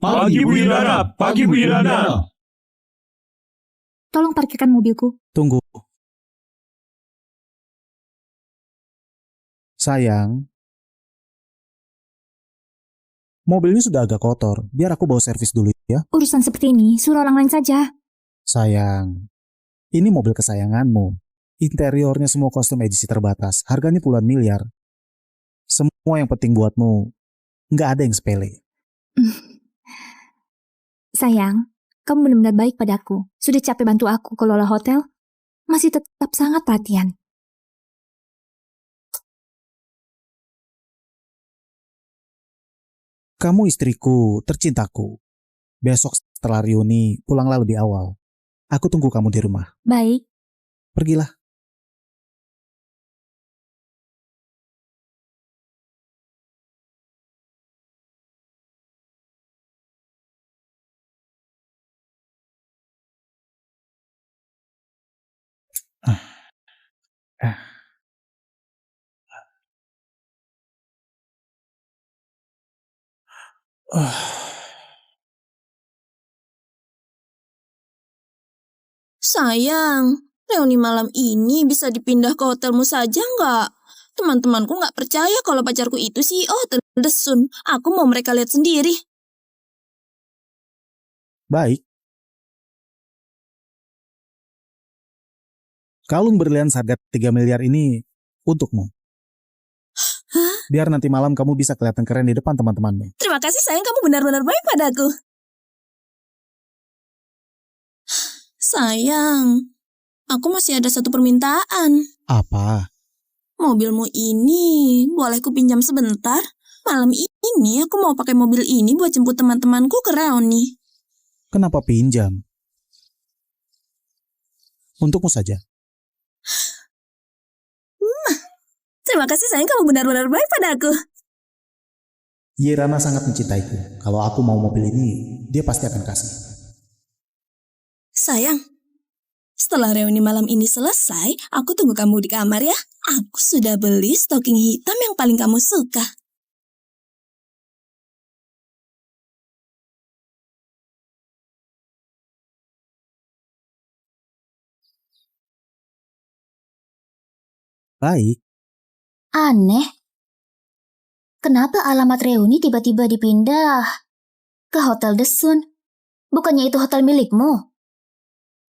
Pagi Bu Irana, pagi Bu Irana. Tolong parkirkan mobilku. Tunggu. Sayang, mobil ini sudah agak kotor. Biar aku bawa servis dulu ya. Urusan seperti ini, suruh orang lain saja. Sayang, ini mobil kesayanganmu. Interiornya semua kostum edisi terbatas. Harganya puluhan miliar. Semua yang penting buatmu. Nggak ada yang sepele. Sayang, kamu benar-benar baik padaku. Sudah capek bantu aku kelola hotel, masih tetap sangat perhatian. Kamu istriku, tercintaku. Besok setelah reuni, pulanglah lebih awal. Aku tunggu kamu di rumah. Baik. Pergilah. Sayang, reuni malam ini bisa dipindah ke hotelmu saja nggak? Teman-temanku nggak percaya kalau pacarku itu CEO Hotel The Sun. Aku mau mereka lihat sendiri. Baik. Kalung berlian seharga 3 miliar ini untukmu. Hah? Biar nanti malam kamu bisa kelihatan keren di depan teman-temanmu. Terima kasih sayang, kamu benar-benar baik padaku. Sayang, aku masih ada satu permintaan. Apa? Mobilmu ini boleh ku pinjam sebentar? Malam ini aku mau pakai mobil ini buat jemput teman-temanku ke reuni. Kenapa pinjam? Untukmu saja. Terima kasih sayang, kamu benar-benar baik padaku. Yerana sangat mencintaiku. Kalau aku mau mobil ini, dia pasti akan kasih. Sayang, setelah reuni malam ini selesai, aku tunggu kamu di kamar ya. Aku sudah beli stocking hitam yang paling kamu suka. Baik. Aneh. Kenapa alamat reuni tiba-tiba dipindah ke Hotel The Sun? Bukannya itu hotel milikmu?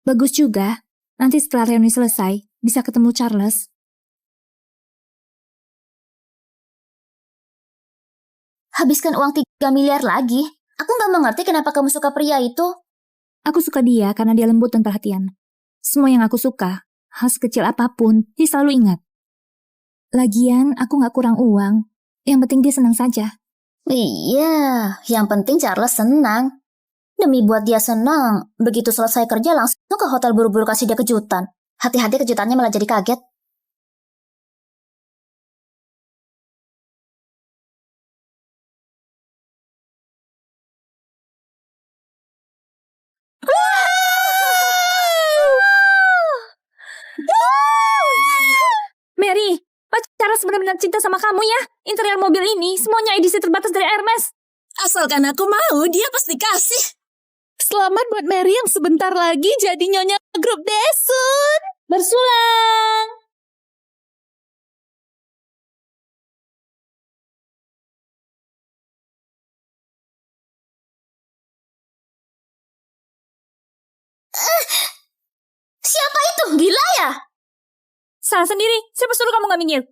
Bagus juga. Nanti setelah reuni selesai, bisa ketemu Charles. Habiskan uang 3 miliar lagi. Aku nggak mengerti kenapa kamu suka pria itu. Aku suka dia karena dia lembut dan perhatian. Semua yang aku suka, hal sekecil apapun, dia selalu ingat. Lagian, aku nggak kurang uang. Yang penting dia senang saja. Iya, yang penting Charles senang. Demi buat dia senang, begitu selesai kerja langsung ke hotel buru-buru kasih dia kejutan. Hati-hati kejutannya malah jadi kaget. Mary, Charles benar-benar cinta sama kamu ya. Interior mobil ini semuanya edisi terbatas dari Hermes. Asalkan aku mau, dia pasti kasih. Selamat buat Mary yang sebentar lagi jadi nyonya grup Desun. Bersulang. Siapa itu? Gila ya? Salah sendiri. Siapa suruh kamu nggak minggir?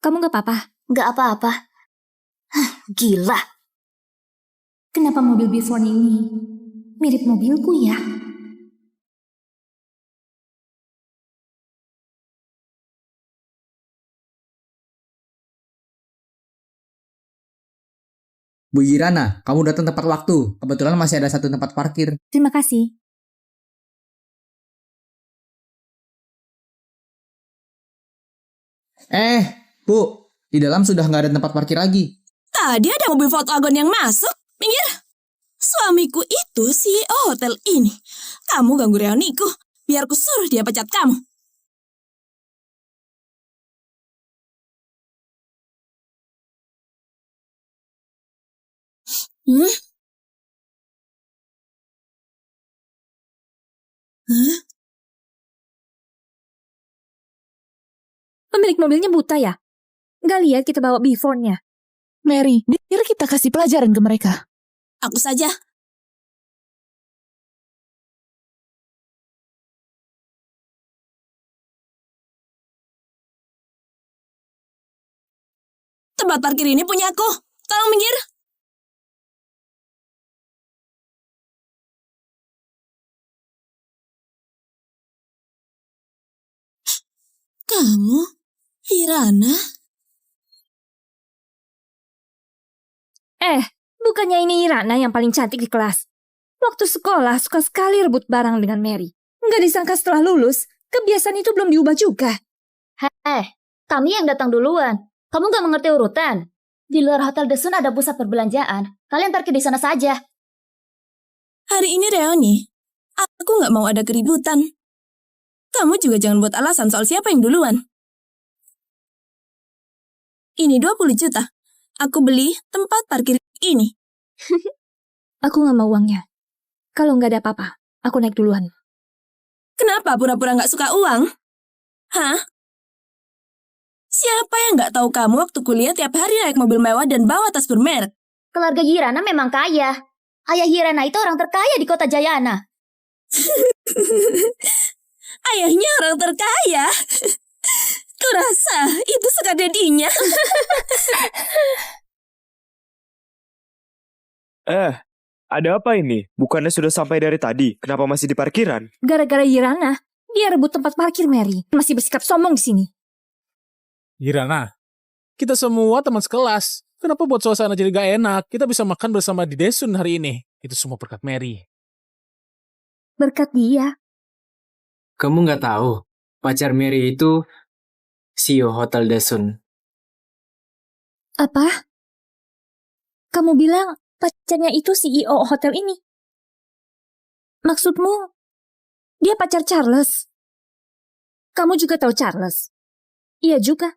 Kamu nggak apa-apa? Gak apa-apa. Gila. Kenapa mobil Bifone ini mirip mobilku ya? Bu Irana, kamu datang tepat waktu. Kebetulan masih ada satu tempat parkir. Terima kasih. Bu, di dalam sudah nggak ada tempat parkir lagi. Tadi ada mobil Volkswagen yang masuk. Minggir. Suamiku itu CEO hotel ini. Kamu ganggu reuniku. Biar ku suruh dia pecat kamu. Hmm? Hah? Pemilik mobilnya buta ya? Nggak lihat kita bawa before-nya. Mary, biar kita kasih pelajaran ke mereka. Aku saja. Tempat parkir ini punya aku. Tolong minggir. Kamu, Irana? Bukannya ini Irana yang paling cantik di kelas. Waktu sekolah suka sekali rebut barang dengan Mary. Nggak disangka setelah lulus, kebiasaan itu belum diubah juga. Kami yang datang duluan. Kamu nggak mengerti urutan? Di luar Hotel The Sun ada pusat perbelanjaan. Kalian parkir di sana saja. Hari ini reuni. Aku nggak mau ada keributan. Kamu juga jangan buat alasan soal siapa yang duluan. Ini 20 juta. Aku beli tempat parkir ini. Aku nggak mau uangnya. Kalau nggak ada apa-apa, aku naik duluan. Kenapa pura-pura nggak suka uang? Hah? Siapa yang nggak tahu kamu waktu kuliah tiap hari naik mobil mewah dan bawa tas bermerek? Keluarga Hirana memang kaya. Ayah Hirana itu orang terkaya di kota Jayana. Ayahnya orang terkaya. Kurasa itu suka dedinya. Ada apa ini? Bukannya sudah sampai dari tadi? Kenapa masih di parkiran? Gara-gara Irana, dia rebut tempat parkir Mary. Masih bersikap sombong di sini. Irana, kita semua teman sekelas. Kenapa buat suasana jadi gak enak? Kita bisa makan bersama di Desun hari ini. Itu semua berkat Mary. Berkat dia. Kamu nggak tahu, pacar Mary itu CEO Hotel Desun. Apa? Kamu bilang pacarnya itu CEO hotel ini? Maksudmu, dia pacar Charles? Kamu juga tahu Charles? Iya juga.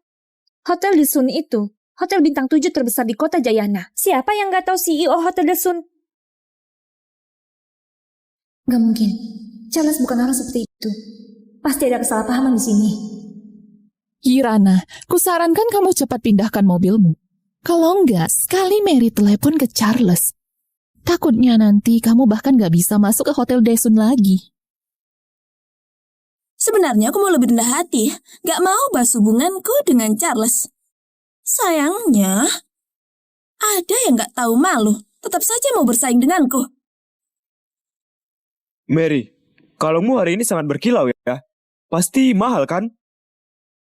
Hotel The Sun itu, hotel bintang 7 terbesar di kota Jayana. Siapa yang nggak tahu CEO Hotel The Sun? Gak mungkin. Charles bukan orang seperti itu. Pasti ada kesalahpahaman di sini. Irana, kusarankan kamu cepat pindahkan mobilmu. Kalau enggak, sekali Mary telepon ke Charles. Takutnya nanti kamu bahkan gak bisa masuk ke Hotel Desun lagi. Sebenarnya aku mau lebih rendah hati. Gak mau bahas hubunganku dengan Charles. Sayangnya, ada yang gak tahu malu. Tetap saja mau bersaing denganku. Mary, kalungmu hari ini sangat berkilau ya? Pasti mahal kan?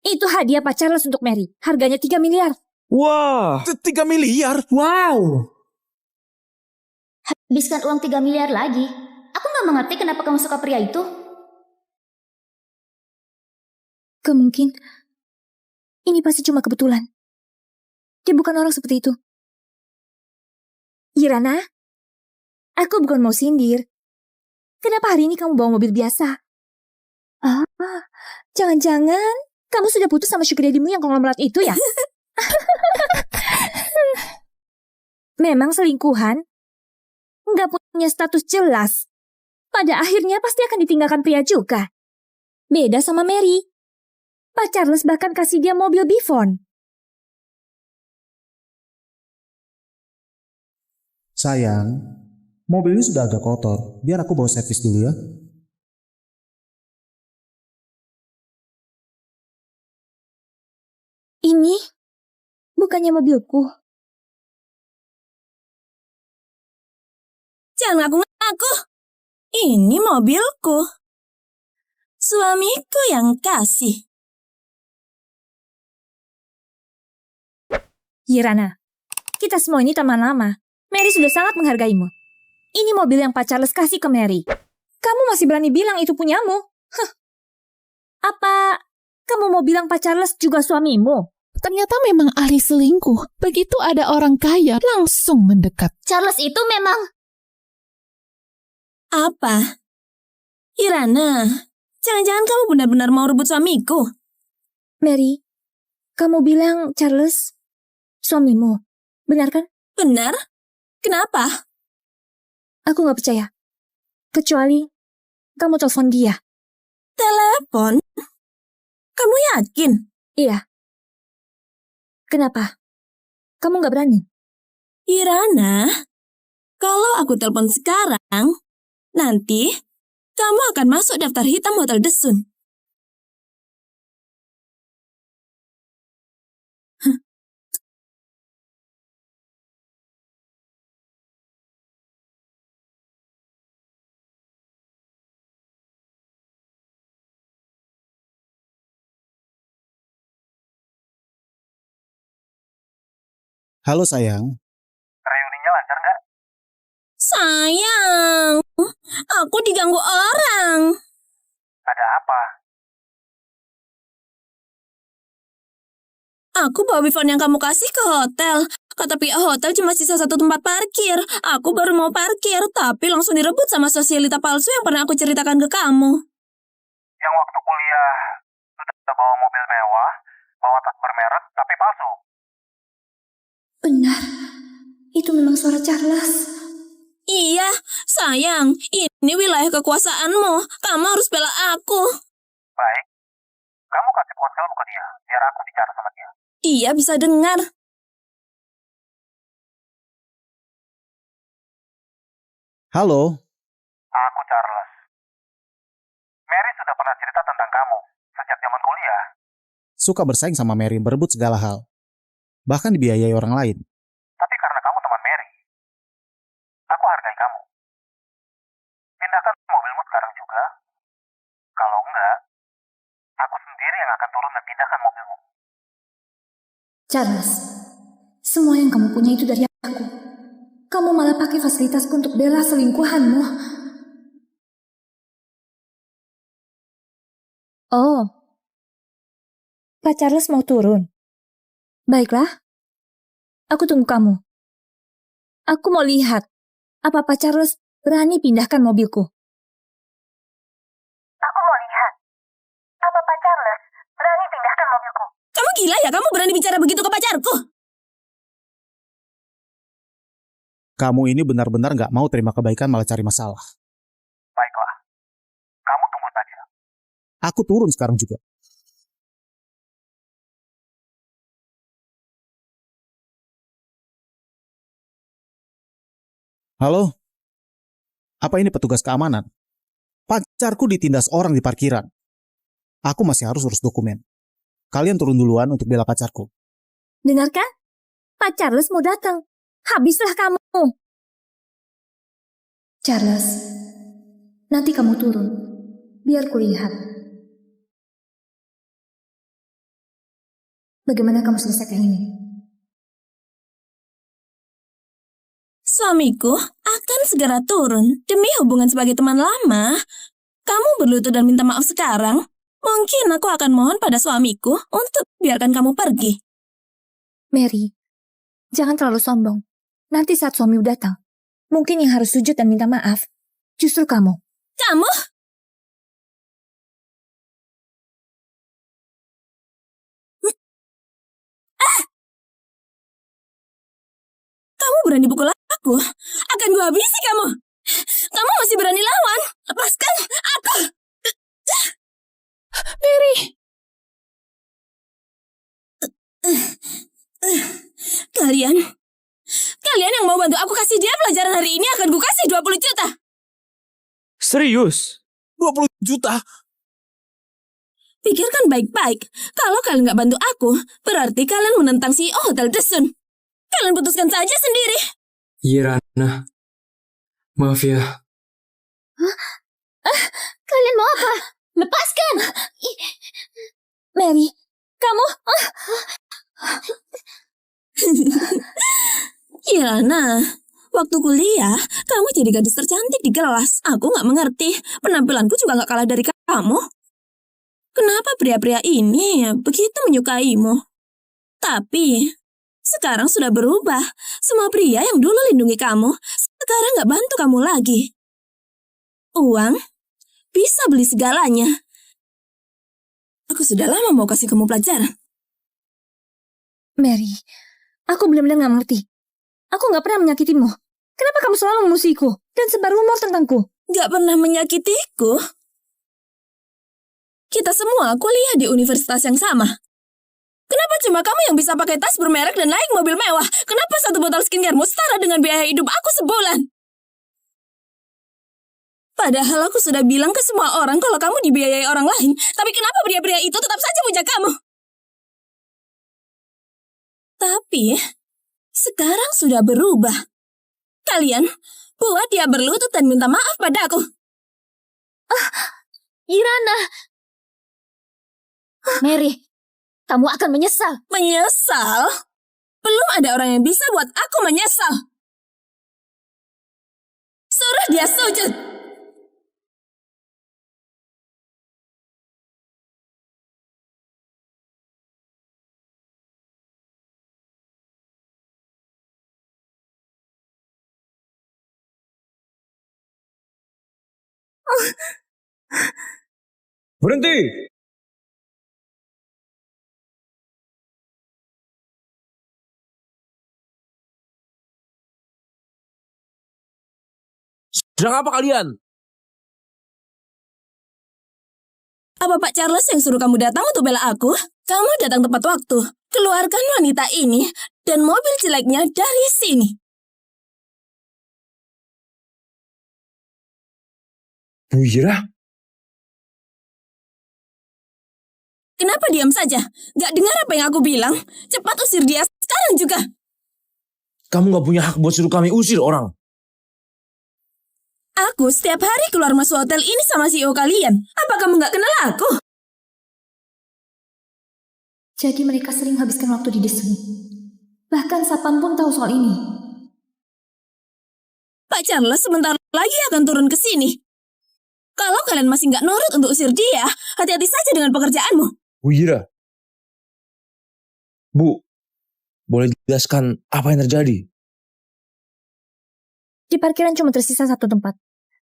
Itu hadiah Pak Charles untuk Mary. Harganya 3 miliar. Wah, 3 miliar? Wow! Habiskan uang 3 miliar lagi. Aku nggak mengerti kenapa kamu suka pria itu. Kemungkin ini pasti cuma kebetulan. Dia bukan orang seperti itu. Irana, aku bukan mau sindir. Kenapa hari ini kamu bawa mobil biasa? Jangan-jangan kamu sudah putus sama sugar daddy-mu yang konglomerat itu ya? Memang selingkuhan? Nggak punya status jelas. Pada akhirnya pasti akan ditinggalkan pria juga. Beda sama Mary. Pak Charles bahkan kasih dia mobil Bifon. Sayang, mobil ini sudah agak kotor. Biar aku bawa servis dulu ya. Ini bukannya mobilku. Jangan ngaku-ngaku. Ini mobilku. Suamiku yang kasih. Irana, kita semua ini teman lama. Mary sudah sangat menghargaimu. Ini mobil yang Pak Charles kasih ke Mary. Kamu masih berani bilang itu punyamu? Apa kamu mau bilang Pak Charles juga suamimu? Ternyata memang ahli selingkuh. Begitu ada orang kaya, langsung mendekat. Charles itu memang... Apa? Irana, jangan-jangan kamu benar-benar mau rebut suamiku? Mary, kamu bilang Charles suamimu, benar kan? Benar? Kenapa? Aku nggak percaya. Kecuali kamu telepon dia. Telepon? Kamu yakin? Iya. Kenapa? Kamu nggak berani? Irana, kalau aku telepon sekarang, nanti kamu akan masuk daftar hitam Hotel Desun. Halo sayang, Sayang, aku diganggu orang. Ada apa? Aku bawa Bifon yang kamu kasih ke hotel. Kata pihak hotel cuma sisa satu tempat parkir. Aku baru mau parkir, tapi langsung direbut sama sosialita palsu yang pernah aku ceritakan ke kamu. Yang waktu kuliah udah bawa mobil mewah, bawa tas bermerek, tapi palsu. Benar. Itu memang suara Charles. Iya, sayang, ini wilayah kekuasaanmu. Kamu harus bela aku. Baik, kamu kasih ponselmu ke dia, biar aku bicara sama dia. Dia bisa dengar. halo, Aku Charles. Mary sudah pernah cerita tentang kamu sejak zaman kuliah. suka bersaing sama Mary, berebut segala hal. Bahkan dibiayai orang lain. Tapi karena kamu teman Mary, aku hargai kamu. Pindahkan mobilmu sekarang juga. Kalau enggak, aku sendiri yang akan turun dan pindahkan mobilmu. Charles, semua yang kamu punya itu dari aku. Kamu malah pakai fasilitasku untuk bela selingkuhanmu. Oh, Pak Charles mau turun. Baiklah, aku tunggu kamu. Aku mau lihat, apa Pak Charles berani pindahkan mobilku. Aku mau lihat. Apa Pak Charles berani pindahkan mobilku? Kamu gila ya? Kamu berani bicara begitu ke pacarku? Kamu ini benar-benar gak mau terima kebaikan, malah cari masalah. Baiklah, kamu tunggu saja. Aku turun sekarang juga. Halo? Apa ini petugas keamanan? Pacarku ditindas orang di parkiran. Aku masih harus urus dokumen. Kalian turun duluan untuk bela pacarku. Dengarkan? Pak Charles mau datang. Habislah kamu. Charles, nanti kamu turun. Biar kulihat. Bagaimana kamu selesaikan ini? Suamiku akan segera turun demi hubungan sebagai teman lama. Kamu berlutut dan minta maaf sekarang. Mungkin aku akan mohon pada suamiku untuk biarkan kamu pergi. Mary, jangan terlalu sombong. Nanti saat suamimu datang, mungkin yang harus sujud dan minta maaf justru kamu. Kamu? Kamu berani pukul aku? Akan gue habisi kamu. Kamu masih berani lawan? Lepaskan aku. Mary, Kalian yang mau bantu aku kasih dia pelajaran hari ini akan gue kasih 20 juta. Serius? 20 juta? Pikirkan baik-baik. Kalau kalian nggak bantu aku, berarti kalian menentang CEO Hotel Desun. Kalian putuskan saja sendiri. Irana, maaf ya. Kalian mau apa? Lepaskan! Mary, kamu... Irana, waktu kuliah, kamu jadi gadis tercantik di kelas. Aku nggak mengerti. Penampilanku juga nggak kalah dari kamu. Kenapa pria-pria ini begitu menyukaimu? Tapi, sekarang sudah berubah. Semua pria yang dulu lindungi kamu, sekarang nggak bantu kamu lagi. Uang bisa beli segalanya. Aku sudah lama mau kasih kamu pelajaran. Mary, aku benar-benar nggak mengerti. Aku nggak pernah menyakitimu. Kenapa kamu selalu memusuhiku dan sebar rumor tentangku? Gak pernah menyakitiku. Kita semua kuliah di universitas yang sama. Kenapa cuma kamu yang bisa pakai tas bermerek dan naik mobil mewah? Kenapa satu botol skincaremu setara dengan biaya hidup aku sebulan? Padahal aku sudah bilang ke semua orang kalau kamu dibiayai orang lain. Tapi kenapa pria-pria itu tetap saja puja kamu? Tapi sekarang sudah berubah. Kalian buat dia berlutut dan minta maaf padaku. Irana! Mary, kamu akan menyesal. Menyesal? Belum ada orang yang bisa buat aku menyesal. Suruh dia sujud. Berhenti! Sedang apa kalian? Apa Pak Charles yang suruh kamu datang untuk bela aku? Kamu datang tepat waktu. Keluarkan wanita ini dan mobil jeleknya dari sini. Bu Ira? Kenapa diam saja? Gak dengar apa yang aku bilang? Cepat usir dia sekarang juga. Kamu gak punya hak buat suruh kami usir orang. Aku setiap hari keluar masuk hotel ini sama CEO kalian. Apa kamu gak kenal aku? Jadi mereka sering habiskan waktu di Desun. Bahkan Sapan pun tahu soal ini. Pak Charles sebentar lagi akan turun ke sini. Kalau kalian masih gak nurut untuk usir dia, hati-hati saja dengan pekerjaanmu. Bu Ira. Bu, boleh jelaskan apa yang terjadi? Di parkiran cuma tersisa satu tempat.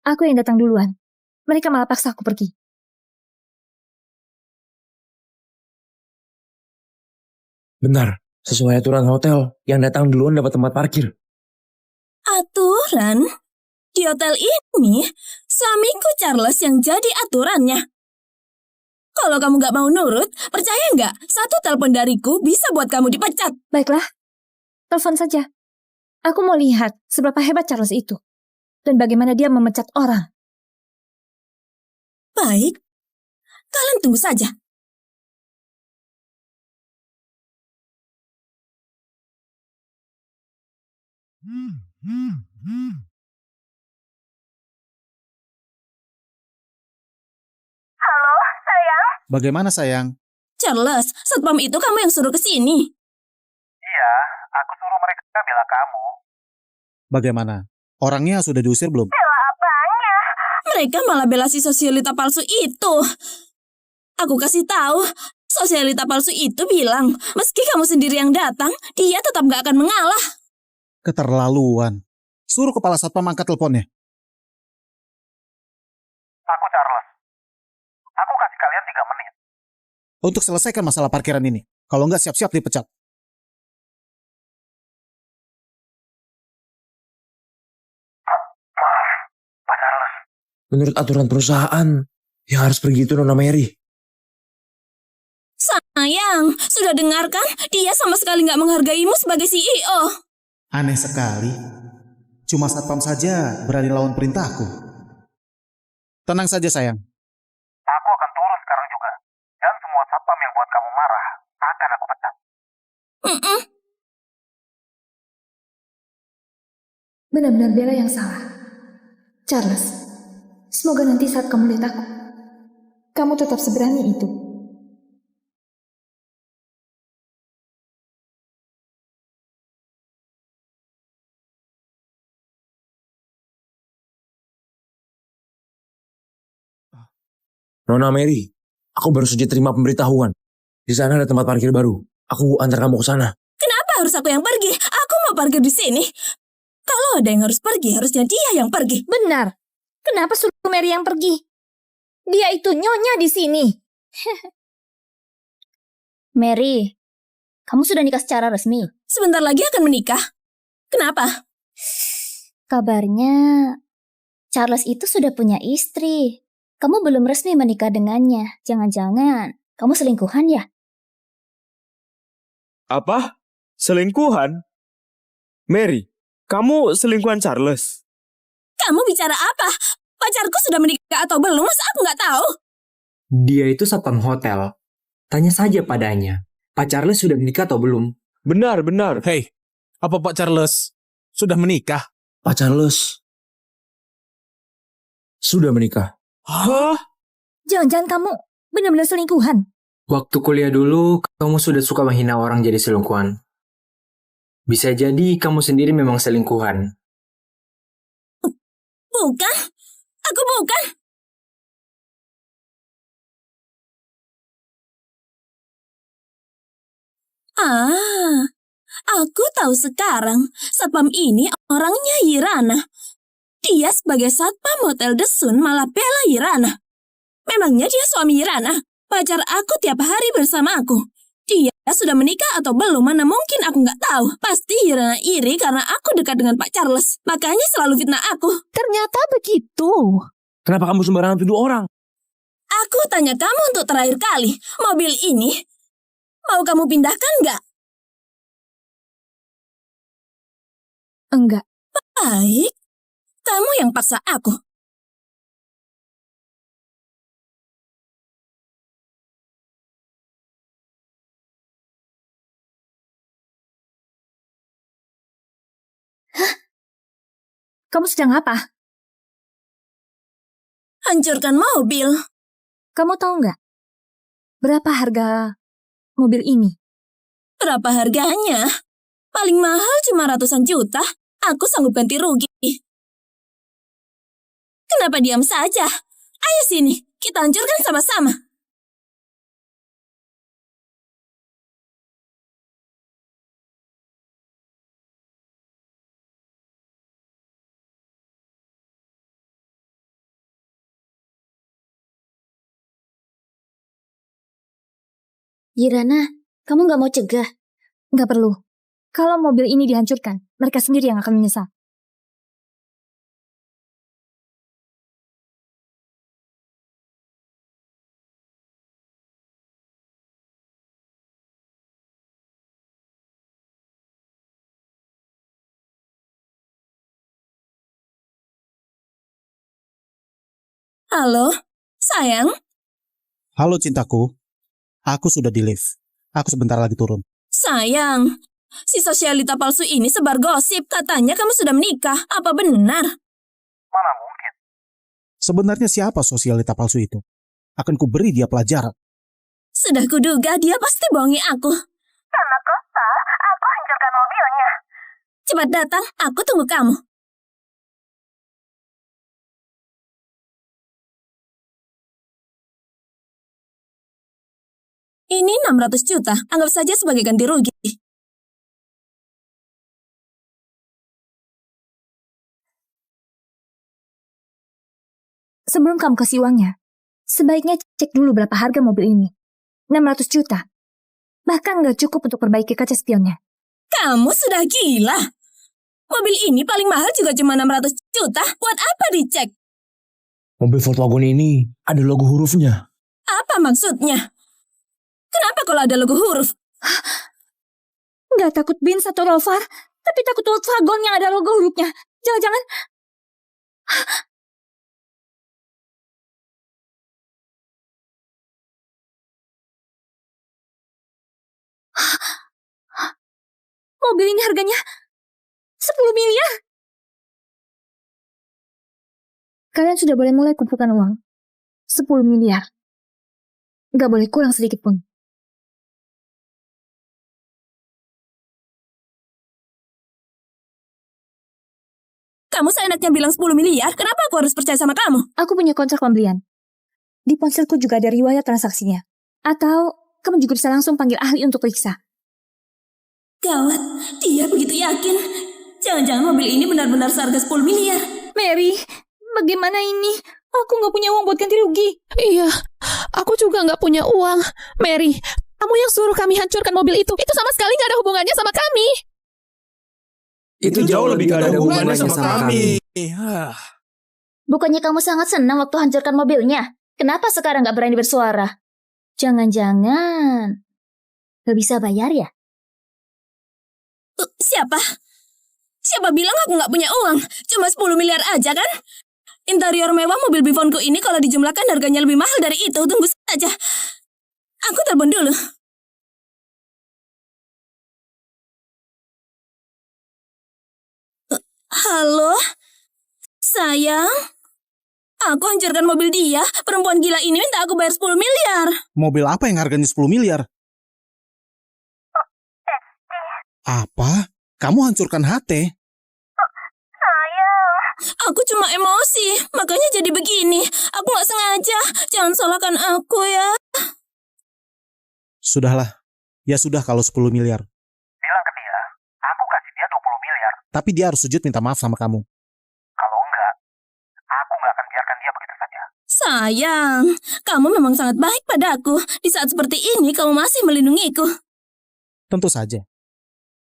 Aku yang datang duluan. Mereka malah paksa aku pergi. Benar, sesuai aturan hotel, yang datang duluan dapat tempat parkir. Aturan? Di hotel ini, suamiku Charles yang jadi aturannya. Kalau kamu gak mau nurut, percaya nggak? Satu telepon dariku bisa buat kamu dipecat. Baiklah, telepon saja. Aku mau lihat seberapa hebat Charles itu. Dan bagaimana dia memecat orang. Baik, kalian tunggu saja. Halo, sayang. Bagaimana sayang? Charles, satpam itu kamu yang suruh ke sini. Iya, aku suruh mereka bela kamu. Bagaimana? Orangnya sudah diusir belum? Bela apanya? Mereka malah bela si sosialita palsu itu. Aku kasih tahu, sosialita palsu itu bilang, meski kamu sendiri yang datang, dia tetap gak akan mengalah. Keterlaluan. Suruh kepala satpam angkat teleponnya. Aku Charles. Aku kasih kalian 3 menit. Untuk selesaikan masalah parkiran ini. Kalau nggak siap-siap dipecat. Pak Charles. Menurut aturan perusahaan, yang harus pergi itu Nona Mary. Sayang, sudah dengarkan? Dia sama sekali gak menghargaimu sebagai CEO. Aneh sekali. Cuma satpam saja berani lawan perintahku. Tenang saja sayang. Aku akan turun sekarang juga. Dan semua satpam yang buat kamu marah akan aku pecat. Benar-benar Bella yang salah. Charles, semoga nanti saat kamu lihat aku, kamu tetap seberani itu. Nona Mary, aku baru saja terima pemberitahuan. Di sana ada tempat parkir baru. Aku antar kamu ke sana. Kenapa harus aku yang pergi? Aku mau parkir di sini. Kalau ada yang harus pergi, harusnya dia yang pergi. Benar. Kenapa suruh Mary yang pergi? Dia itu nyonya di sini. Mary, kamu sudah nikah secara resmi. Sebentar lagi akan menikah. Kenapa? Kabarnya, Charles itu sudah punya istri. Kamu belum resmi menikah dengannya. Jangan-jangan kamu selingkuhan ya? Apa? Selingkuhan? Mary, kamu selingkuhan Charles? Kamu bicara apa? Pacarku sudah menikah atau belum? Masa aku nggak tahu? Dia itu satpam hotel. Tanya saja padanya. Pak Charles sudah menikah atau belum? Benar, benar. Hei, apa Pak Charles sudah menikah? Pak Charles sudah menikah. Hah? Jangan-jangan kamu benar-benar selingkuhan. Waktu kuliah dulu, kamu sudah suka menghina orang jadi selingkuhan. Bisa jadi kamu sendiri memang selingkuhan. Bukan. Aku bukan. Aku tahu sekarang. Satpam ini orangnya Irana. Dia sebagai satpam hotel Desun malah bela Irana. Memangnya dia suami Irana? Pacar aku tiap hari bersama aku. Dia sudah menikah atau belum? Mana mungkin aku nggak tahu. Pasti Irana iri karena aku dekat dengan Pak Charles. Makanya selalu fitnah aku. Ternyata begitu. Kenapa kamu sembarangan tuduh orang? Aku tanya kamu untuk terakhir kali. Mobil ini mau kamu pindahkan nggak? Enggak. Baik. Kamu yang paksa aku. Kamu sedang apa? Hancurkan mobil. Kamu tahu nggak? Berapa harga mobil ini? Berapa harganya? Paling mahal cuma ratusan juta. Aku sanggup ganti rugi. Kenapa diam saja? Ayo sini, kita hancurkan sama-sama. Irana, kamu nggak mau cegah? Nggak perlu. Kalau mobil ini dihancurkan, mereka sendiri yang akan menyesal. Halo, sayang. Halo cintaku, aku sudah di lift. Aku sebentar lagi turun. Sayang, si sosialita palsu ini sebar gosip. Katanya kamu sudah menikah. Apa benar? Mana mungkin? Sebenarnya siapa sosialita palsu itu? Akan kuberi dia pelajaran. Sudah kuduga dia pasti bohongi aku. Karena kesal, aku hancurkan mobilnya. Cepat datang, aku tunggu kamu. Ini 600 juta, anggap saja sebagai ganti rugi. Sebelum kamu kasih uangnya, sebaiknya cek dulu berapa harga mobil ini. 600 juta. Bahkan nggak cukup untuk perbaiki kaca spionnya. Kamu sudah gila. Mobil ini paling mahal juga cuma 600 juta. Buat apa dicek? Mobil Volkswagen ini ada logo hurufnya. Apa maksudnya? Kenapa kalau ada logo huruf? Nggak takut Benz atau Rover, tapi takut Volkswagen yang ada logo hurufnya. Jangan-jangan... Mobil ini harganya 10 miliar. Kalian sudah boleh mulai kumpulkan uang. 10 miliar. Nggak boleh kurang sedikit pun. Kamu seenaknya bilang 10 miliar, kenapa aku harus percaya sama kamu? Aku punya kontrak pembelian. Di ponselku juga ada riwayat transaksinya. Atau kamu juga bisa langsung panggil ahli untuk periksa. Gawat, dia begitu yakin. Jangan-jangan mobil ini benar-benar seharga 10 miliar. Mary, bagaimana ini? Aku nggak punya uang buat ganti rugi. Iya, aku juga nggak punya uang. Mary, kamu yang suruh kami hancurkan mobil itu sama sekali nggak ada hubungannya sama kami. Itu jauh lebih gak ada hubungannya sama kami. Bukannya kamu sangat senang waktu hancurkan mobilnya? Kenapa sekarang gak berani bersuara? Jangan-jangan gak bisa bayar ya? Siapa? Siapa bilang aku gak punya uang? Cuma 10 miliar aja kan? Interior mewah mobil Bifonku ini kalau dijumlahkan harganya lebih mahal dari itu. Tunggu saja. Aku telepon dulu. Halo? Sayang? Aku hancurkan mobil dia. Perempuan gila ini minta aku bayar 10 miliar. Mobil apa yang harganya 10 miliar? Apa? Kamu hancurkan HT? Aku cuma emosi, makanya jadi begini. Aku gak sengaja. Jangan salahkan aku ya. Sudahlah. Ya sudah kalau 10 miliar. Bilang ke dia, aku kasih dia 20 miliar. Tapi dia harus sujud minta maaf sama kamu. Kalau enggak, aku nggak akan biarkan dia begitu saja. Sayang, kamu memang sangat baik padaku. Di saat seperti ini, kamu masih melindungiku. Tentu saja.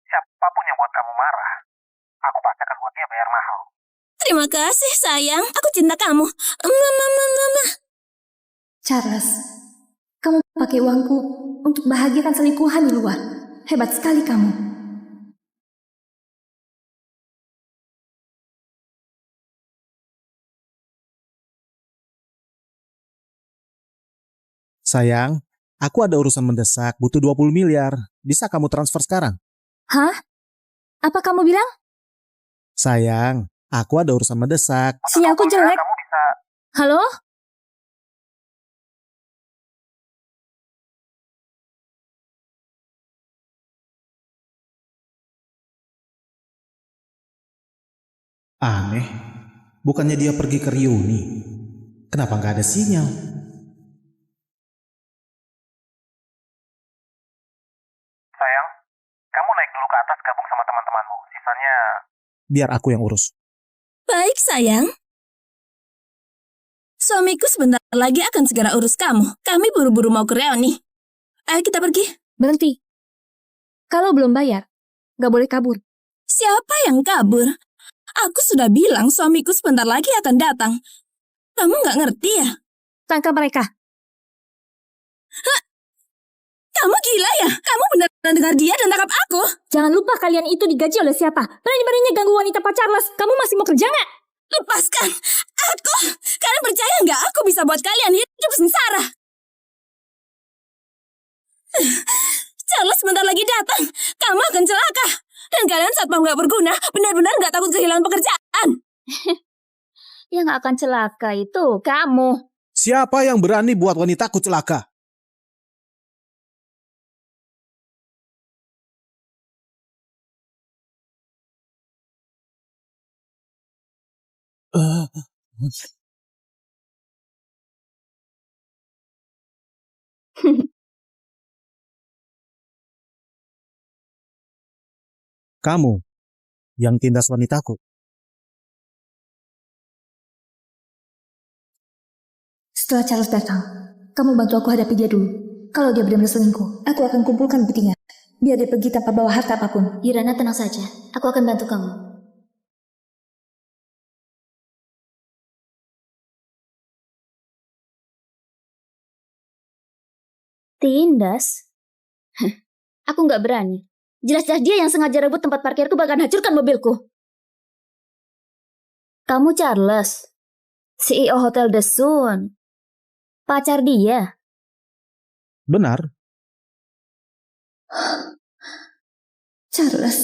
Siapapun yang buat kamu marah, aku pasti akan buat dia bayar mahal. Terima kasih, sayang. Aku cinta kamu. Mama. Charles, kamu pakai uangku untuk bahagiakan selingkuhan di luar. Hebat sekali kamu. Sayang, aku ada urusan mendesak, butuh 20 miliar. Bisa kamu transfer sekarang? Hah? Apa kamu bilang? Sayang, aku ada urusan mendesak. Sinyalku jelek. Kamu bisa. Halo? Aneh, bukannya dia pergi ke reuni? Kenapa nggak ada sinyal? Sayang, kamu naik dulu ke atas gabung sama teman-temanmu. Sisanya Biar aku yang urus. Baik, sayang. Suamiku sebentar lagi akan segera urus kamu. Kami buru-buru mau ke reuni. Ayo kita pergi. Berhenti. Kalau belum bayar, gak boleh kabur. Siapa yang kabur? Aku sudah bilang suamiku sebentar lagi akan datang. Kamu nggak ngerti ya? Tangkap mereka. Kamu gila ya? Kamu benar-benar dengar dia dan tangkap aku? Jangan lupa kalian itu digaji oleh siapa. Berani-beraninya ganggu wanita Pak Charles. Kamu masih mau kerja nggak? Lepaskan aku. Kalian percaya nggak aku bisa buat kalian hidup sengsara? Charles sebentar lagi datang. Kamu akan celaka. Dan kalian satpam nggak berguna, benar-benar nggak takut kehilangan pekerjaan. Yang akan celaka itu kamu. Siapa yang berani buat wanitaku celaka? Kamu yang tindas wanitaku. Setelah Charles datang, kamu bantu aku hadapi dia dulu. Kalau dia benar-benar selingkuh, aku akan kumpulkan buktinya. Biar dia pergi tanpa bawa harta apapun. Irana, tenang saja. Aku akan bantu kamu. Tindas? Aku nggak berani. Jelas-jelas dia yang sengaja rebut tempat parkirku bahkan hancurkan mobilku. Kamu Charles, CEO Hotel The Sun. Pacar dia. Benar. Charles,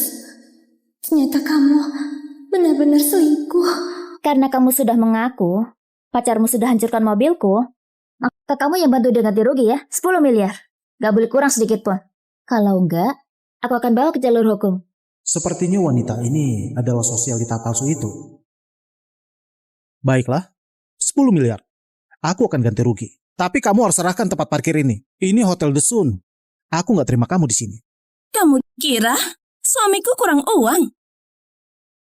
ternyata kamu benar-benar selingkuh. Karena kamu sudah mengaku, pacarmu sudah hancurkan mobilku, maka kamu yang bantu dengan ganti rugi ya, 10 miliar. Gak boleh kurang sedikit pun. Kalau enggak, aku akan bawa ke jalur hukum. Sepertinya wanita ini adalah sosialita palsu itu. Baiklah, 10 miliar. Aku akan ganti rugi. Tapi kamu harus serahkan tempat parkir ini. Ini Hotel The Sun. Aku nggak terima kamu di sini. Kamu kira suamiku kurang uang?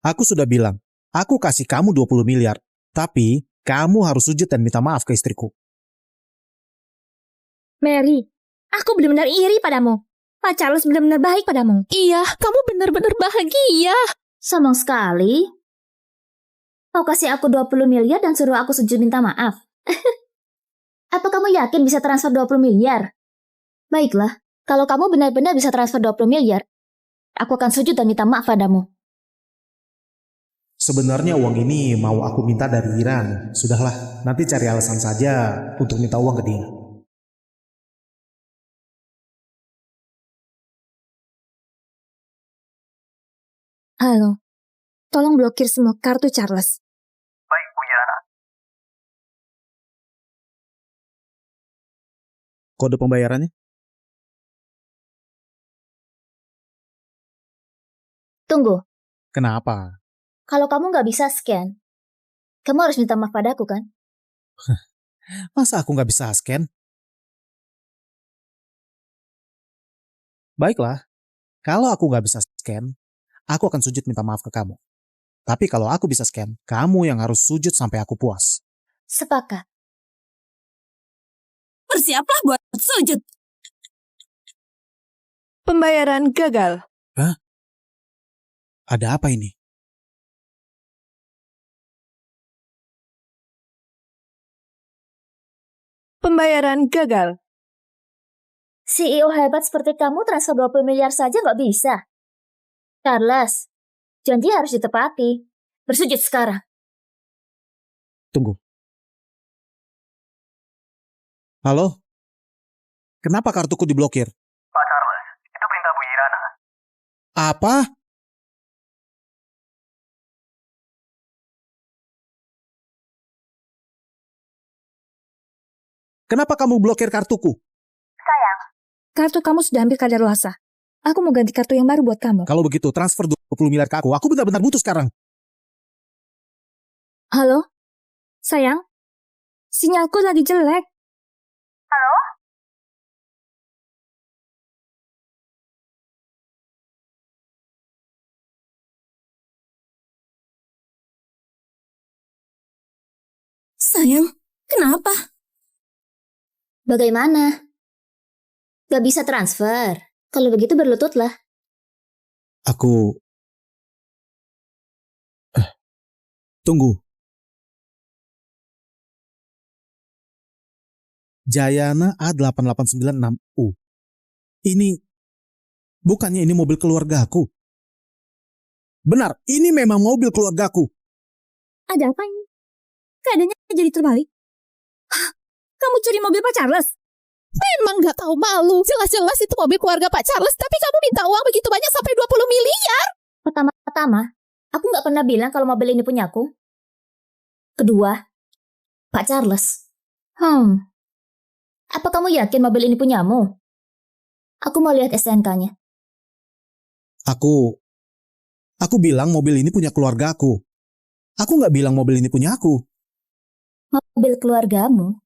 Aku sudah bilang, aku kasih kamu 20 miliar. Tapi kamu harus sujud dan minta maaf ke istriku. Mary, aku benar-benar iri padamu. Pak Charles benar-benar baik padamu. Iya, kamu benar-benar bahagia. Sombong sekali. Mau kasih aku 20 miliar dan suruh aku sujud minta maaf. Apa kamu yakin bisa transfer 20 miliar? Baiklah, kalau kamu benar-benar bisa transfer 20 miliar, aku akan sujud dan minta maaf padamu. Sebenarnya uang ini mau aku minta dari Iran. Sudahlah, nanti cari alasan saja untuk minta uang ke dia. Halo, tolong blokir semua kartu Charles. Baik, Bu Irana. Kode pembayarannya? Tunggu, Kenapa? kalau kamu nggak bisa scan, kamu harus minta maaf padaku kan? Masa aku nggak bisa scan? Baiklah, kalau aku nggak bisa scan, aku akan sujud minta maaf ke kamu. Tapi kalau aku bisa scan, kamu yang harus sujud sampai aku puas. Sepakat. Bersiaplah buat sujud. Pembayaran gagal. Hah? Ada apa ini? Pembayaran gagal. CEO hebat seperti kamu transfer 20 miliar saja nggak bisa. Charles, janji harus ditepati. Bersujud sekarang. Tunggu. Halo? Kenapa kartuku diblokir? Pak Charles, itu perintah Bu Irana. Apa? Kenapa kamu blokir kartuku? Sayang, kartu kamu sudah ambil kadaluarsa. Aku mau ganti kartu yang baru buat kamu. Kalau begitu, transfer 20 miliar ke aku. Aku benar-benar butuh sekarang. Halo? Sayang? Sinyalku lagi jelek. Halo? Sayang, kenapa? Bagaimana? Gak bisa transfer. Kalau begitu berlututlah. Aku... Tunggu. Jayana A8896U. Ini... Bukannya ini mobil keluargaku. Benar, ini memang mobil keluargaku. Ada apa ini? Keadaannya jadi terbalik. Hah? Kamu curi mobil Pak Charles? Memang gak tahu malu. Jelas-jelas itu mobil keluarga Pak Charles, tapi kamu minta uang begitu banyak sampai 20 miliar. Pertama-tama, aku gak pernah bilang kalau mobil ini punyaku. Kedua, Pak Charles. Apa kamu yakin mobil ini punyamu? Aku mau lihat STNK-nya. Aku bilang mobil ini punya keluargaku. Aku nggak bilang mobil ini punya aku. Mobil keluargamu?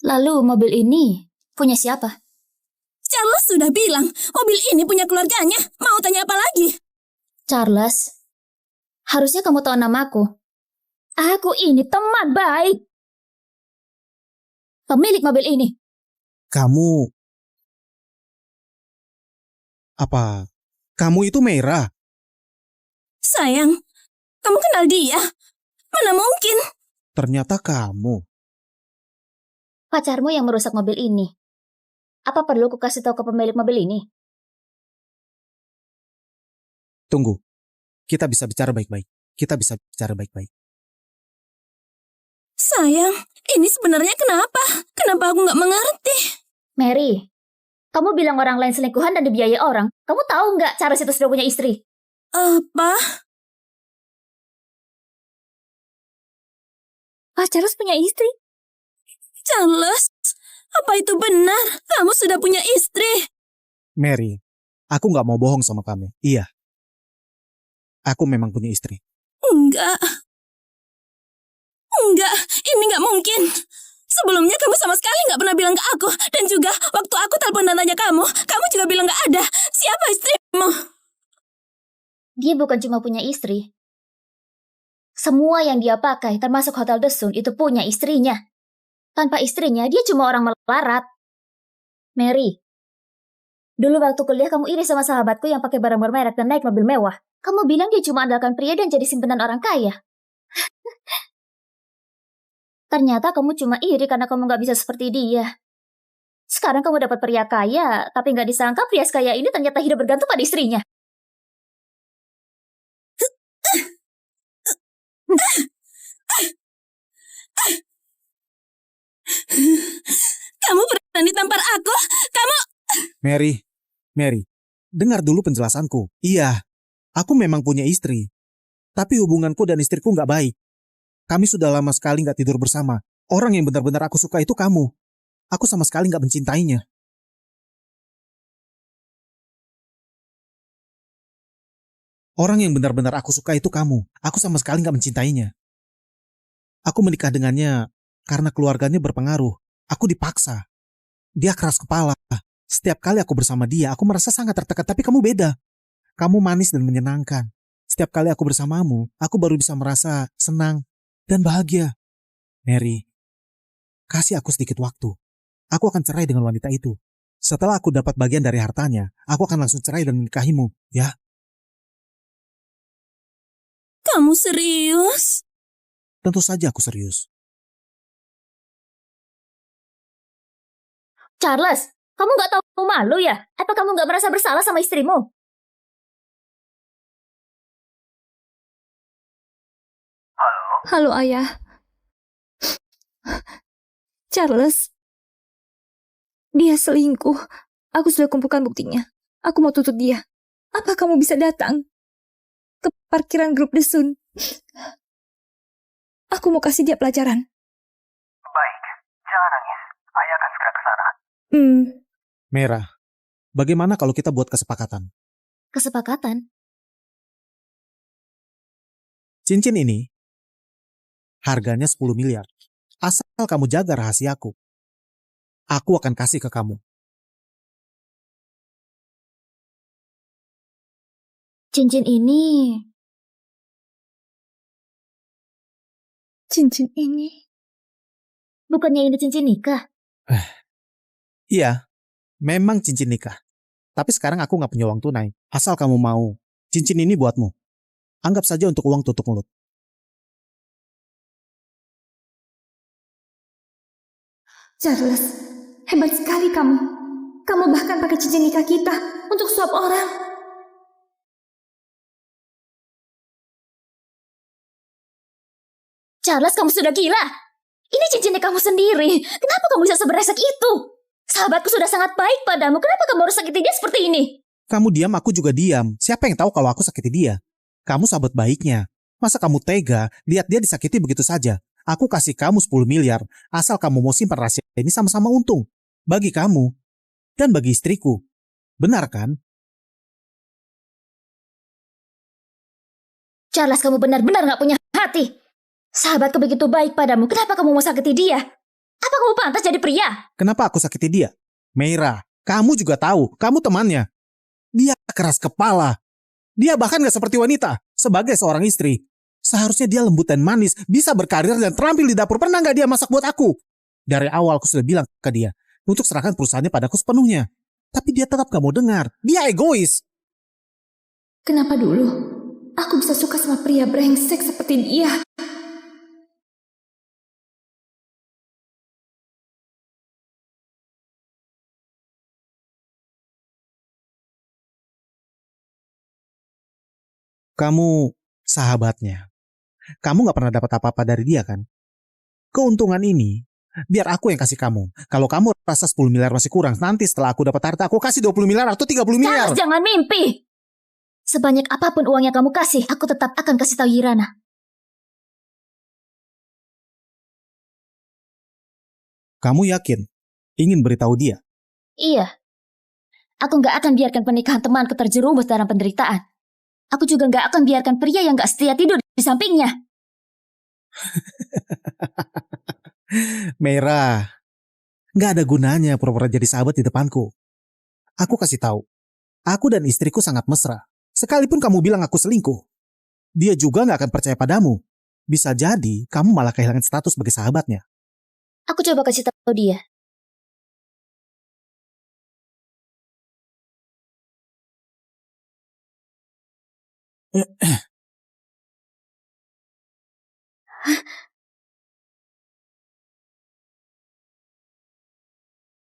Lalu mobil ini punya siapa? Charles sudah bilang, mobil ini punya keluarganya. Mau tanya apa lagi? Charles, harusnya kamu tahu namaku. Aku ini teman baik. Pemilik mobil ini. Kamu... Apa? Kamu itu Merah? Sayang, kamu kenal dia? Mana mungkin? Ternyata kamu. Pacarmu yang merusak mobil ini. Apa perlu ku kasih tahu ke pemilik mobil ini? Tunggu. Kita bisa bicara baik-baik. Sayang, ini sebenarnya kenapa? Kenapa aku nggak mengerti? Mary, kamu bilang orang lain selingkuhan dan dibiayai orang. Kamu tahu nggak Charles itu sudah punya istri? Apa? Pak Charles punya istri? Charles, apa itu benar? Kamu sudah punya istri? Mary, aku nggak mau bohong sama kamu. Iya. Aku memang punya istri. Enggak, ini nggak mungkin. Sebelumnya kamu sama sekali nggak pernah bilang ke aku. Dan juga waktu aku telepon dan tanya kamu juga bilang nggak ada. Siapa istrimu? Dia bukan cuma punya istri. Semua yang dia pakai, termasuk Hotel The Sun, itu punya istrinya. Tanpa istrinya, dia cuma orang melarat. Mary, Dulu waktu kuliah kamu iri sama sahabatku yang pakai barang bermerek dan naik mobil mewah. Kamu bilang dia cuma andalkan pria dan jadi simpenan orang kaya. Ternyata kamu cuma iri karena kamu gak bisa seperti dia. Sekarang kamu dapat pria kaya, tapi gak disangka pria kaya ini ternyata hidup bergantung pada istrinya. Kamu berani tampar aku? Kamu... Mary, dengar dulu penjelasanku. Iya, aku memang punya istri. Tapi hubunganku dan istriku nggak baik. Kami sudah lama sekali nggak tidur bersama. Orang yang benar-benar aku suka itu kamu. Aku sama sekali nggak mencintainya. Orang yang benar-benar aku suka itu kamu. Aku sama sekali nggak mencintainya. Aku menikah dengannya karena keluarganya berpengaruh. Aku dipaksa. Dia keras kepala. Setiap kali aku bersama dia, aku merasa sangat tertekan. Tapi kamu beda. Kamu manis dan menyenangkan. Setiap kali aku bersamamu, aku baru bisa merasa senang dan bahagia. Mary, kasih aku sedikit waktu. Aku akan cerai dengan wanita itu. Setelah aku dapat bagian dari hartanya, aku akan langsung cerai dan menikahimu, ya? Kamu serius? Tentu saja aku serius. Charles, kamu gak tahu malu ya? Apa kamu gak merasa bersalah sama istrimu? Halo, Ayah. Charles. Dia selingkuh. Aku sudah kumpulkan buktinya. Aku mau tuntut dia. Apa kamu bisa datang ke parkiran grup The Sun? Aku mau kasih dia pelajaran. Baik, jangan nangis. Ayah akan segera ke sana. Merah, bagaimana kalau kita buat kesepakatan? Kesepakatan? Cincin ini harganya 10 miliar. Asal kamu jaga rahasiaku. Aku akan kasih ke kamu. Cincin ini... Cincin ini? Bukannya ini cincin nikah? Iya, memang cincin nikah. Tapi sekarang aku gak punya uang tunai. Asal kamu mau, cincin ini buatmu. Anggap saja untuk uang tutup mulut. Charles, hebat sekali kamu. Kamu bahkan pakai cincin nikah kita untuk suap orang. Charles, kamu sudah gila. Ini cincin kamu sendiri. Kenapa kamu bisa seberesek itu? Sahabatku sudah sangat baik padamu. Kenapa kamu harus sakiti dia seperti ini? Kamu diam, aku juga diam. Siapa yang tahu kalau aku sakiti dia? Kamu sahabat baiknya. Masa kamu tega lihat dia disakiti begitu saja? Aku kasih kamu 10 miliar. Asal kamu mau simpan rahasia ini sama-sama untung. Bagi kamu. Dan bagi istriku. Benar kan? Charles, kamu benar-benar gak punya hati. Sahabatku begitu baik padamu. Kenapa kamu mau sakiti dia? Apa kamu pantas jadi pria? Kenapa aku sakiti dia? Meira, kamu juga tahu. Kamu temannya. Dia keras kepala. Dia bahkan gak seperti wanita. Sebagai seorang istri. Seharusnya dia lembut dan manis. Bisa berkarir dan terampil di dapur. Pernah gak dia masak buat aku? Dari awal aku sudah bilang ke dia. Untuk serahkan perusahaannya padaku sepenuhnya. Tapi dia tetap gak mau dengar. Dia egois. Kenapa dulu aku bisa suka sama pria brengsek seperti dia? Kamu sahabatnya. Kamu gak pernah dapat apa-apa dari dia kan? Keuntungan ini, biar aku yang kasih kamu. Kalau kamu rasa 10 miliar masih kurang, nanti setelah aku dapat harta, aku kasih 20 miliar atau 30 miliar. Charles, jangan mimpi. Sebanyak apapun uang yang kamu kasih, aku tetap akan kasih tahu Irana. Kamu yakin? Ingin beritahu dia? Iya. Aku gak akan biarkan pernikahan temanku terjerumus dalam penderitaan. Aku juga gak akan biarkan pria yang gak setia tidur di sampingnya. Merah, gak ada gunanya pura-pura jadi sahabat di depanku. Aku kasih tahu, aku dan istriku sangat mesra. Sekalipun kamu bilang aku selingkuh, dia juga gak akan percaya padamu. Bisa jadi kamu malah kehilangan status sebagai sahabatnya. Aku coba kasih tahu dia.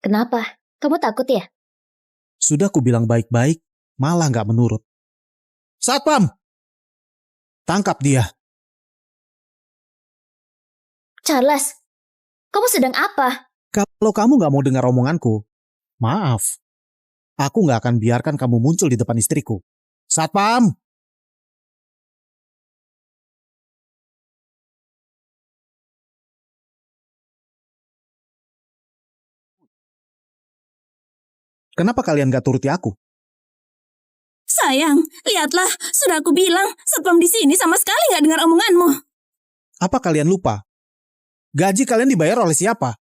Kenapa? Kamu takut ya? Sudah ku bilang baik-baik, malah nggak menurut. Satpam! Tangkap dia. Charles, kamu sedang apa? Kalau kamu nggak mau dengar omonganku, maaf. Aku nggak akan biarkan kamu muncul di depan istriku. Satpam! Kenapa kalian gak turuti aku? Sayang, lihatlah, sudah aku bilang, satpam di sini sama sekali nggak dengar omonganmu. Apa kalian lupa? Gaji kalian dibayar oleh siapa?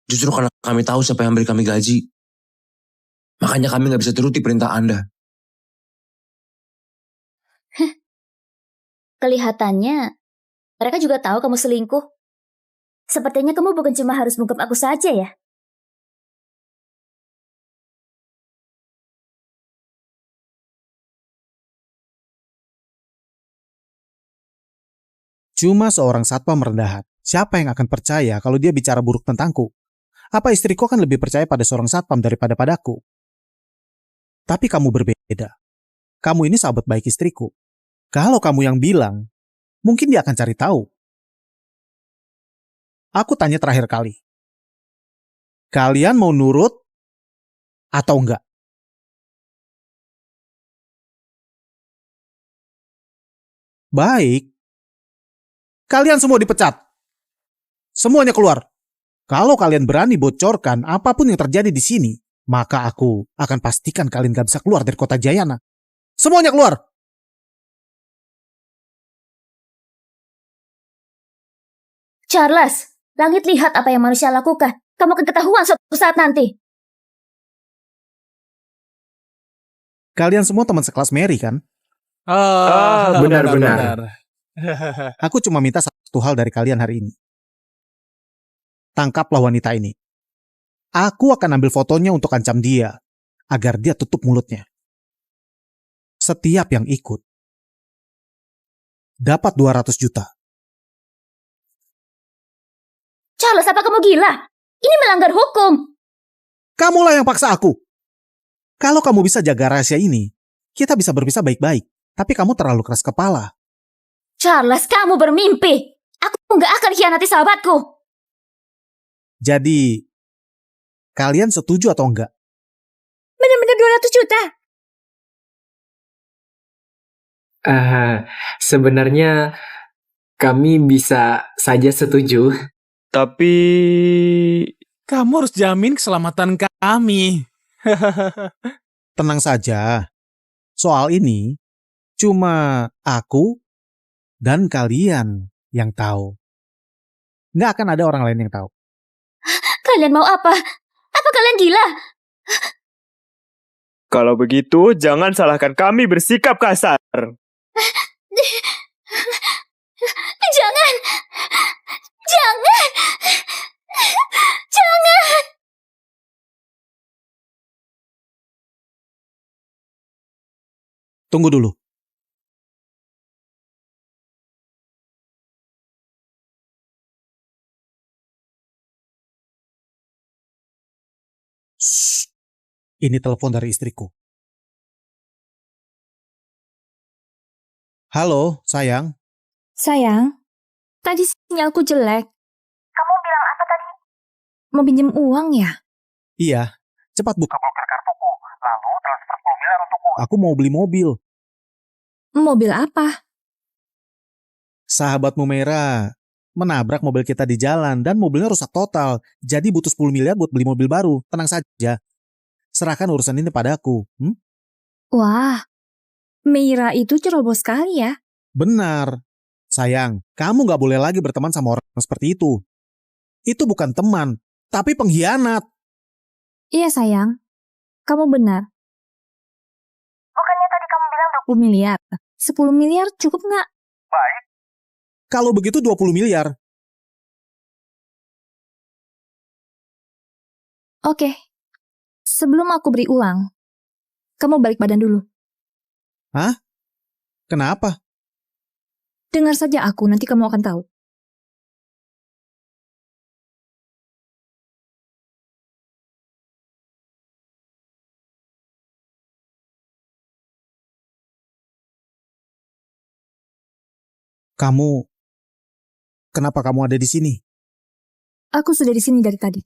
Justru karena kami tahu siapa yang beri kami gaji. Makanya kami nggak bisa turuti perintah Anda. Kelihatannya, mereka juga tahu kamu selingkuh. Sepertinya kamu bukan cuma harus bungkam aku saja ya. Cuma seorang satpam rendahan. Siapa yang akan percaya kalau dia bicara buruk tentangku? Apa istriku kan lebih percaya pada seorang satpam daripada padaku? Tapi kamu berbeda. Kamu ini sahabat baik istriku. Kalau kamu yang bilang, mungkin dia akan cari tahu. Aku tanya terakhir kali. Kalian mau nurut atau enggak? Baik. Kalian semua dipecat. Semuanya keluar. Kalau kalian berani bocorkan apapun yang terjadi di sini, maka aku akan pastikan kalian gak bisa keluar dari kota Jayana. Semuanya keluar. Charles, langit lihat apa yang manusia lakukan. Kamu akan ketahuan suatu saat nanti. Kalian semua teman sekelas Mary kan? Benar-benar. Aku cuma minta satu hal dari kalian hari ini. Tangkaplah wanita ini. Aku akan ambil fotonya untuk ancam dia, agar dia tutup mulutnya. Setiap yang ikut dapat 200 juta. Charles, apa kamu gila? Ini melanggar hukum. Kamulah yang paksa aku. Kalau kamu bisa jaga rahasia ini, kita bisa berpisah baik-baik. Tapi kamu terlalu keras kepala. Charles, kamu bermimpi. Aku nggak akan khianati sahabatku. Jadi, kalian setuju atau enggak? Benar-benar 200 juta. Sebenarnya kami bisa saja setuju. Tapi... Kamu harus jamin keselamatan kami. Tenang saja. Soal ini, cuma aku dan kalian yang tahu. Nggak akan ada orang lain yang tahu. Kalian mau apa? Apa kalian gila? Kalau begitu, jangan salahkan kami bersikap kasar. Jangan! Jangan! Jangan! Tunggu dulu. Shh. Ini telepon dari istriku. Halo, sayang. Sayang, tadi sinyalku jelek. Kamu bilang apa tadi? Mau pinjem uang ya? Iya, cepat buka blokir kartuku. Lalu transfer 10 miliar untukku. Aku mau beli mobil. Mobil apa? Sahabatmu Mera menabrak mobil kita di jalan dan mobilnya rusak total. Jadi butuh 10 miliar buat beli mobil baru. Tenang saja. Serahkan urusan ini padaku. Wah, Meira itu ceroboh sekali ya. Benar. Sayang, kamu gak boleh lagi berteman sama orang seperti itu. Itu bukan teman, tapi pengkhianat. Iya sayang, kamu benar. Bukannya tadi kamu bilang 20 miliar. 10 miliar cukup nggak? Baik. Kalau begitu 20 miliar. Oke. Sebelum aku beri uang, kamu balik badan dulu. Hah? Kenapa? Dengar saja aku, nanti kamu akan tahu. Kenapa kamu ada di sini? Aku sudah di sini dari tadi.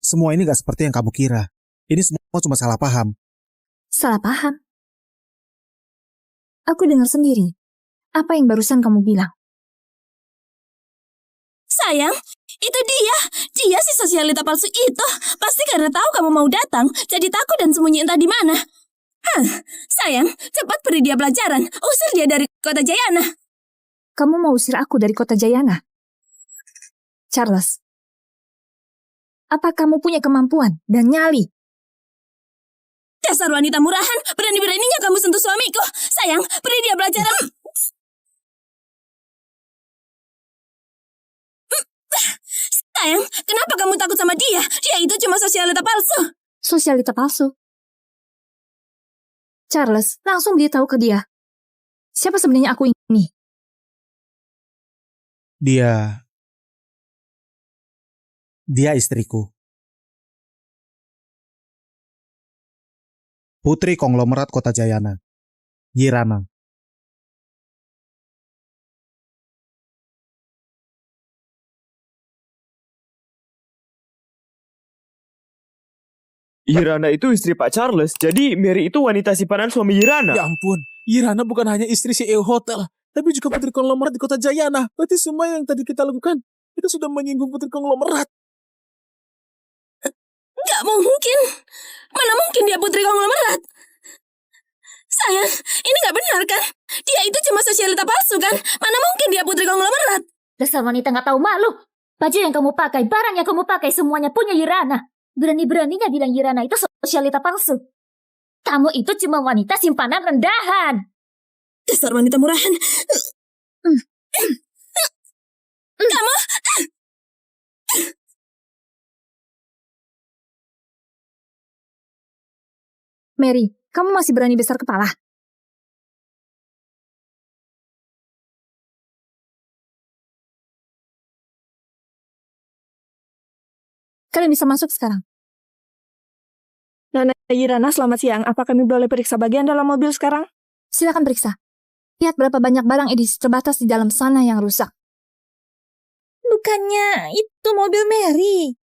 Semua ini gak seperti yang kamu kira. Ini semua cuma salah paham. Salah paham? Aku dengar sendiri. Apa yang barusan kamu bilang? Sayang, itu dia. Dia si sosialita palsu itu. Pasti karena tahu kamu mau datang, jadi takut dan sembunyi entah di mana. Sayang, cepat beri dia pelajaran. Usir dia dari kota Jayana. Kamu mau usir aku dari kota Jayana? Charles, apa kamu punya kemampuan dan nyali? Dasar wanita murahan, berani-beraninya kamu sentuh suamiku. Sayang, beri dia pelajaran. Sayang, kenapa kamu takut sama dia? Dia itu cuma sosialita palsu. Sosialita palsu? Charles, langsung beritahu ke dia. Siapa sebenarnya aku ini? Dia istriku. Putri konglomerat Kota Jayana. Yirana. Yirana itu istri Pak Charles, jadi Mary itu wanita simpanan suami Yirana. Ya ampun, Yirana bukan hanya istri CEO hotel, tapi juga putri konglomerat di kota Jayana. Berarti semua yang tadi kita lakukan, itu sudah menyinggung putri konglomerat. Gak mungkin. Mana mungkin dia putri konglomerat? Sayang, ini gak benar kan? Dia itu cuma sosialita palsu kan? Mana mungkin dia putri konglomerat? Dasar wanita gak tahu malu. Baju yang kamu pakai, barang yang kamu pakai, semuanya punya Yirana. Berani-beraninya bilang Yirana itu sosialita palsu. Kamu itu cuma wanita simpanan rendahan. Dasar wanita murahan. Kamu... Mary, kamu masih berani besar kepala? Kalian bisa masuk sekarang. Nona Yirana, selamat siang. Apa kami boleh periksa bagian dalam mobil sekarang? Silakan periksa. Lihat berapa banyak barang edisi terbatas di dalam sana yang rusak. Bukannya itu mobil Mary.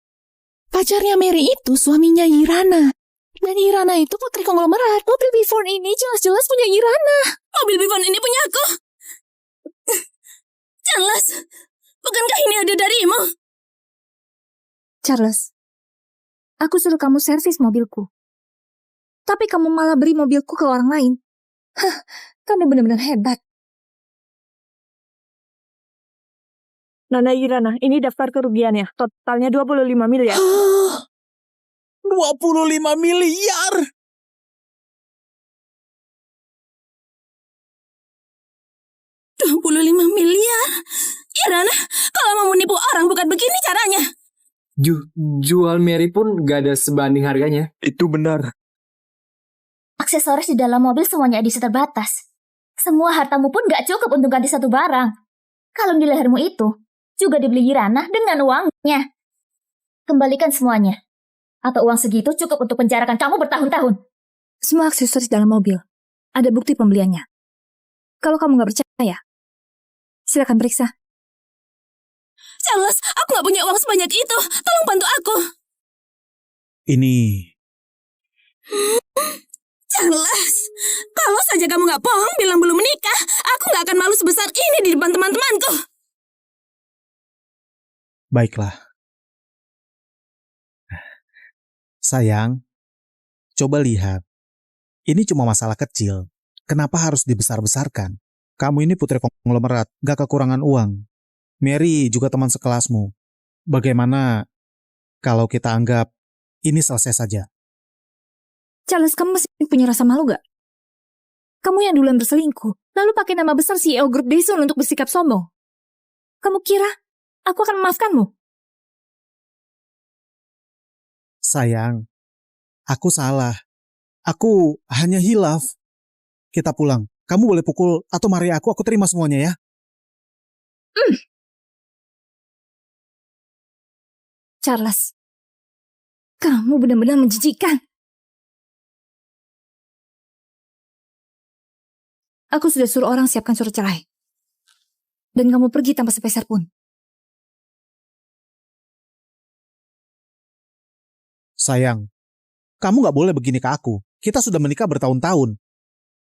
Pacarnya Mary itu suaminya Yirana. Dan Yirana itu putri konglomerat. Mobil Bivon ini jelas-jelas punya Yirana. Mobil Bivon ini punya aku. Charles, bukankah ini ada darimu? Charles, aku suruh kamu servis mobilku. Tapi kamu malah beri mobilku ke orang lain. Hah, kamu benar-benar hebat. Nona Yirana, ini daftar kerugiannya. Totalnya 25 miliar. 25 miliar? $25 miliar? Yirana, kalau mau menipu orang bukan begini caranya. Jual Mary pun gak ada sebanding harganya. Itu benar. Aksesoris di dalam mobil semuanya edisi terbatas. Semua hartamu pun gak cukup untuk ganti satu barang. Kalung di lehermu itu juga dibeli Yirana dengan uangnya. Kembalikan semuanya. Atau uang segitu cukup untuk penjarakan kamu bertahun-tahun. Semua aksesoris dalam mobil. Ada bukti pembeliannya. Kalau kamu gak percaya, silakan periksa. Charles, aku gak punya uang sebanyak itu. Tolong bantu aku. Ini... Charles, kalau saja kamu gak bohong bilang belum menikah, aku gak akan malu sebesar ini di depan teman-temanku. Baiklah. Sayang, coba lihat. Ini cuma masalah kecil. Kenapa harus dibesar-besarkan? Kamu ini putri konglomerat, gak kekurangan uang. Mary juga teman sekelasmu. Bagaimana kalau kita anggap ini selesai saja? Charles, kamu masih punya rasa malu gak? Kamu yang duluan berselingkuh, lalu pakai nama besar CEO grup Desun untuk bersikap sombong. Kamu kira aku akan memaafkanmu? Sayang, aku salah. Aku hanya hilaf. Kita pulang. Kamu boleh pukul atau marahi aku terima semuanya ya. Charles, kamu benar-benar menjijikkan. Aku sudah suruh orang siapkan surat cerai. Dan kamu pergi tanpa sepeser pun. Sayang, kamu gak boleh begini ke aku. Kita sudah menikah bertahun-tahun.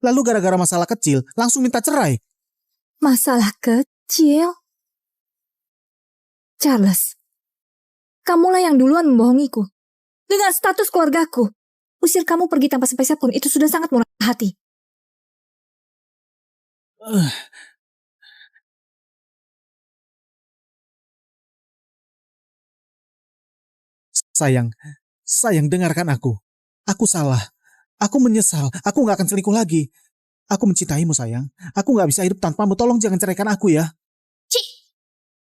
Lalu gara-gara masalah kecil, langsung minta cerai. Masalah kecil? Charles, kamulah yang duluan membohongiku. Dengan status keluargaku. Usir kamu pergi tanpa sepeser pun, itu sudah sangat murah hati. Sayang, dengarkan aku. Aku salah. Aku menyesal. Aku gak akan selingkuh lagi. Aku mencintaimu, sayang. Aku gak bisa hidup tanpamu. Tolong jangan ceraikan aku ya. Cih,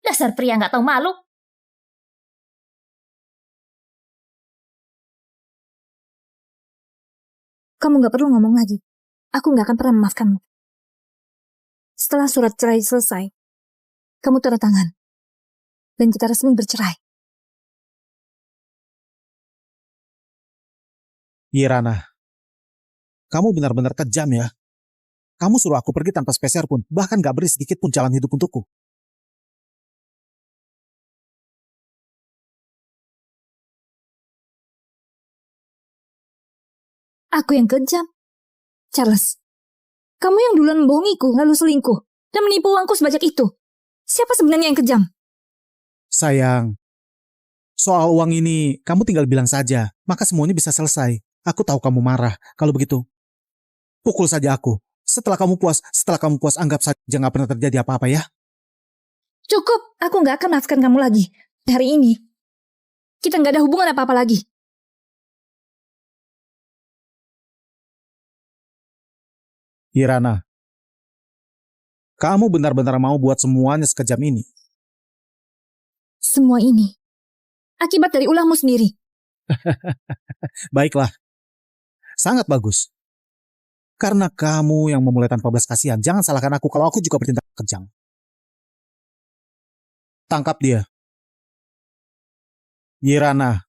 dasar pria gak tahu malu. Kamu gak perlu ngomong lagi. Aku gak akan pernah memaafkanmu. Setelah surat cerai selesai, kamu tanda tangan. Dan kita resmi bercerai. Irana, kamu benar-benar kejam ya. Kamu suruh aku pergi tanpa sepeser pun, bahkan gak beri sedikit pun jalan hidup untukku. Aku yang kejam. Charles, kamu yang duluan membohongiku, lalu selingkuh, dan menipu uangku sebanyak itu. Siapa sebenarnya yang kejam? Sayang, soal uang ini kamu tinggal bilang saja, maka semuanya bisa selesai. Aku tahu kamu marah. Kalau begitu, pukul saja aku. Setelah kamu puas, anggap saja gak pernah terjadi apa-apa ya. Cukup, aku gak akan maafkan kamu lagi. Hari ini, kita gak ada hubungan apa-apa lagi. Irana, kamu benar-benar mau buat semuanya sekejam ini? Semua ini akibat dari ulahmu sendiri. Baiklah, sangat bagus. Karena kamu yang memulai tanpa belas kasihan, jangan salahkan aku kalau aku juga bertindak kejam. Tangkap dia. Irana,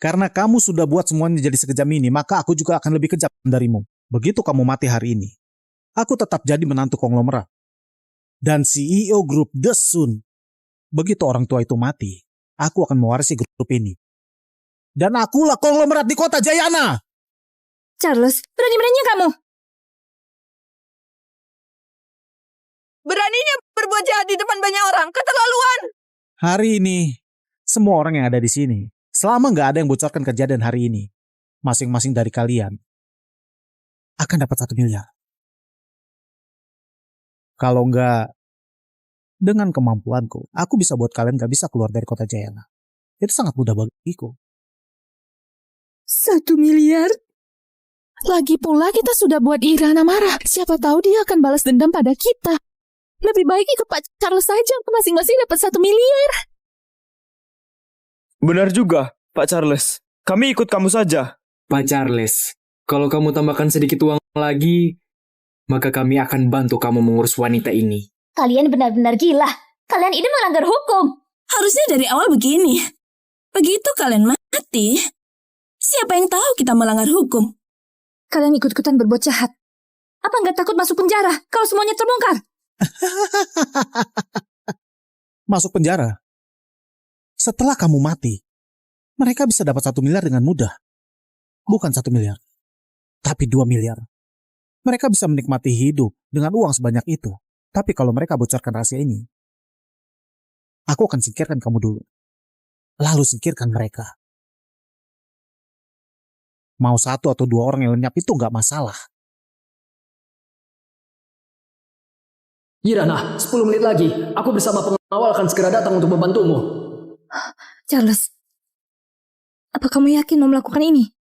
karena kamu sudah buat semuanya jadi sekejam ini, maka aku juga akan lebih kejam darimu. Begitu kamu mati hari ini, aku tetap jadi menantu konglomerat. Dan CEO grup The Sun. Begitu orang tua itu mati, aku akan mewarisi grup ini. Dan akulah konglomerat di kota Jayana. Charles, berani-beraninya kamu. Beraninya berbuat jahat di depan banyak orang, keterlaluan. Hari ini, semua orang yang ada di sini, selama nggak ada yang bocorkan kejadian hari ini, masing-masing dari kalian akan dapat 1 miliar. Kalau nggak, dengan kemampuanku, aku bisa buat kalian nggak bisa keluar dari kota Jayana. Itu sangat mudah bagiku. 1 miliar? Lagi pula kita sudah buat Irana marah. Siapa tahu dia akan balas dendam pada kita. Lebih baik ikut Pak Charles saja. Masing-masing dapat 1 miliar. Benar juga, Pak Charles. Kami ikut kamu saja. Pak Charles, kalau kamu tambahkan sedikit uang lagi, maka kami akan bantu kamu mengurus wanita ini. Kalian benar-benar gila. Kalian ini melanggar hukum. Harusnya dari awal begini. Begitu kalian mati, siapa yang tahu kita melanggar hukum? Kalian ikut-ikutan berbuat jahat. Apa nggak takut masuk penjara kalau semuanya terbongkar? Masuk penjara? Setelah kamu mati, mereka bisa dapat 1 miliar dengan mudah. Bukan 1 miliar, tapi 2 miliar. Mereka bisa menikmati hidup dengan uang sebanyak itu. Tapi kalau mereka bocorkan rahasia ini, aku akan singkirkan kamu dulu. Lalu singkirkan mereka. Mau 1 atau 2 orang yang lenyap itu nggak masalah. Irana, 10 menit lagi. Aku bersama pengawal akan segera datang untuk membantumu. Charles, apa kamu yakin mau melakukan ini?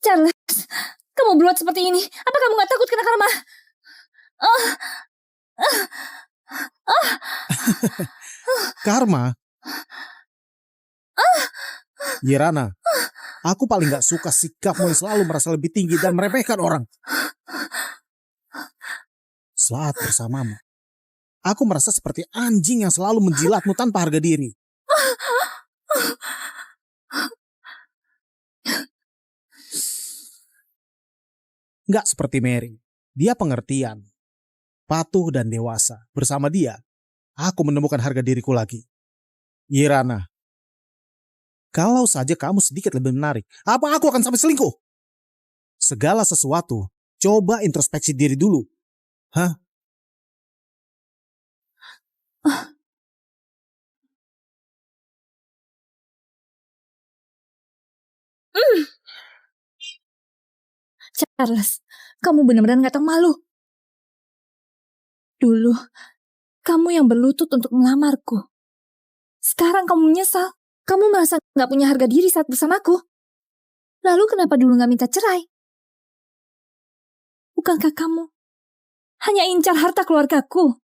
Charles, kamu berbuat seperti ini. Apa kamu gak takut kena karma? Karma? Irana, aku paling gak suka sikapmu yang selalu merasa lebih tinggi dan meremehkan orang. Saat bersamamu, aku merasa seperti anjing yang selalu menjilatmu tanpa harga diri. Gak seperti Mary. Dia pengertian, patuh dan dewasa. Bersama dia, aku menemukan harga diriku lagi. Irana, kalau saja kamu sedikit lebih menarik, apa aku akan sampai selingkuh? Segala sesuatu, coba introspeksi diri dulu. Hah? Charles, kamu benar-benar gak tahu malu. Dulu, kamu yang berlutut untuk melamarku. Sekarang kamu menyesal. Kamu merasa gak punya harga diri saat bersamaku. Lalu kenapa dulu gak minta cerai? Bukankah kamu hanya incar harta keluargaku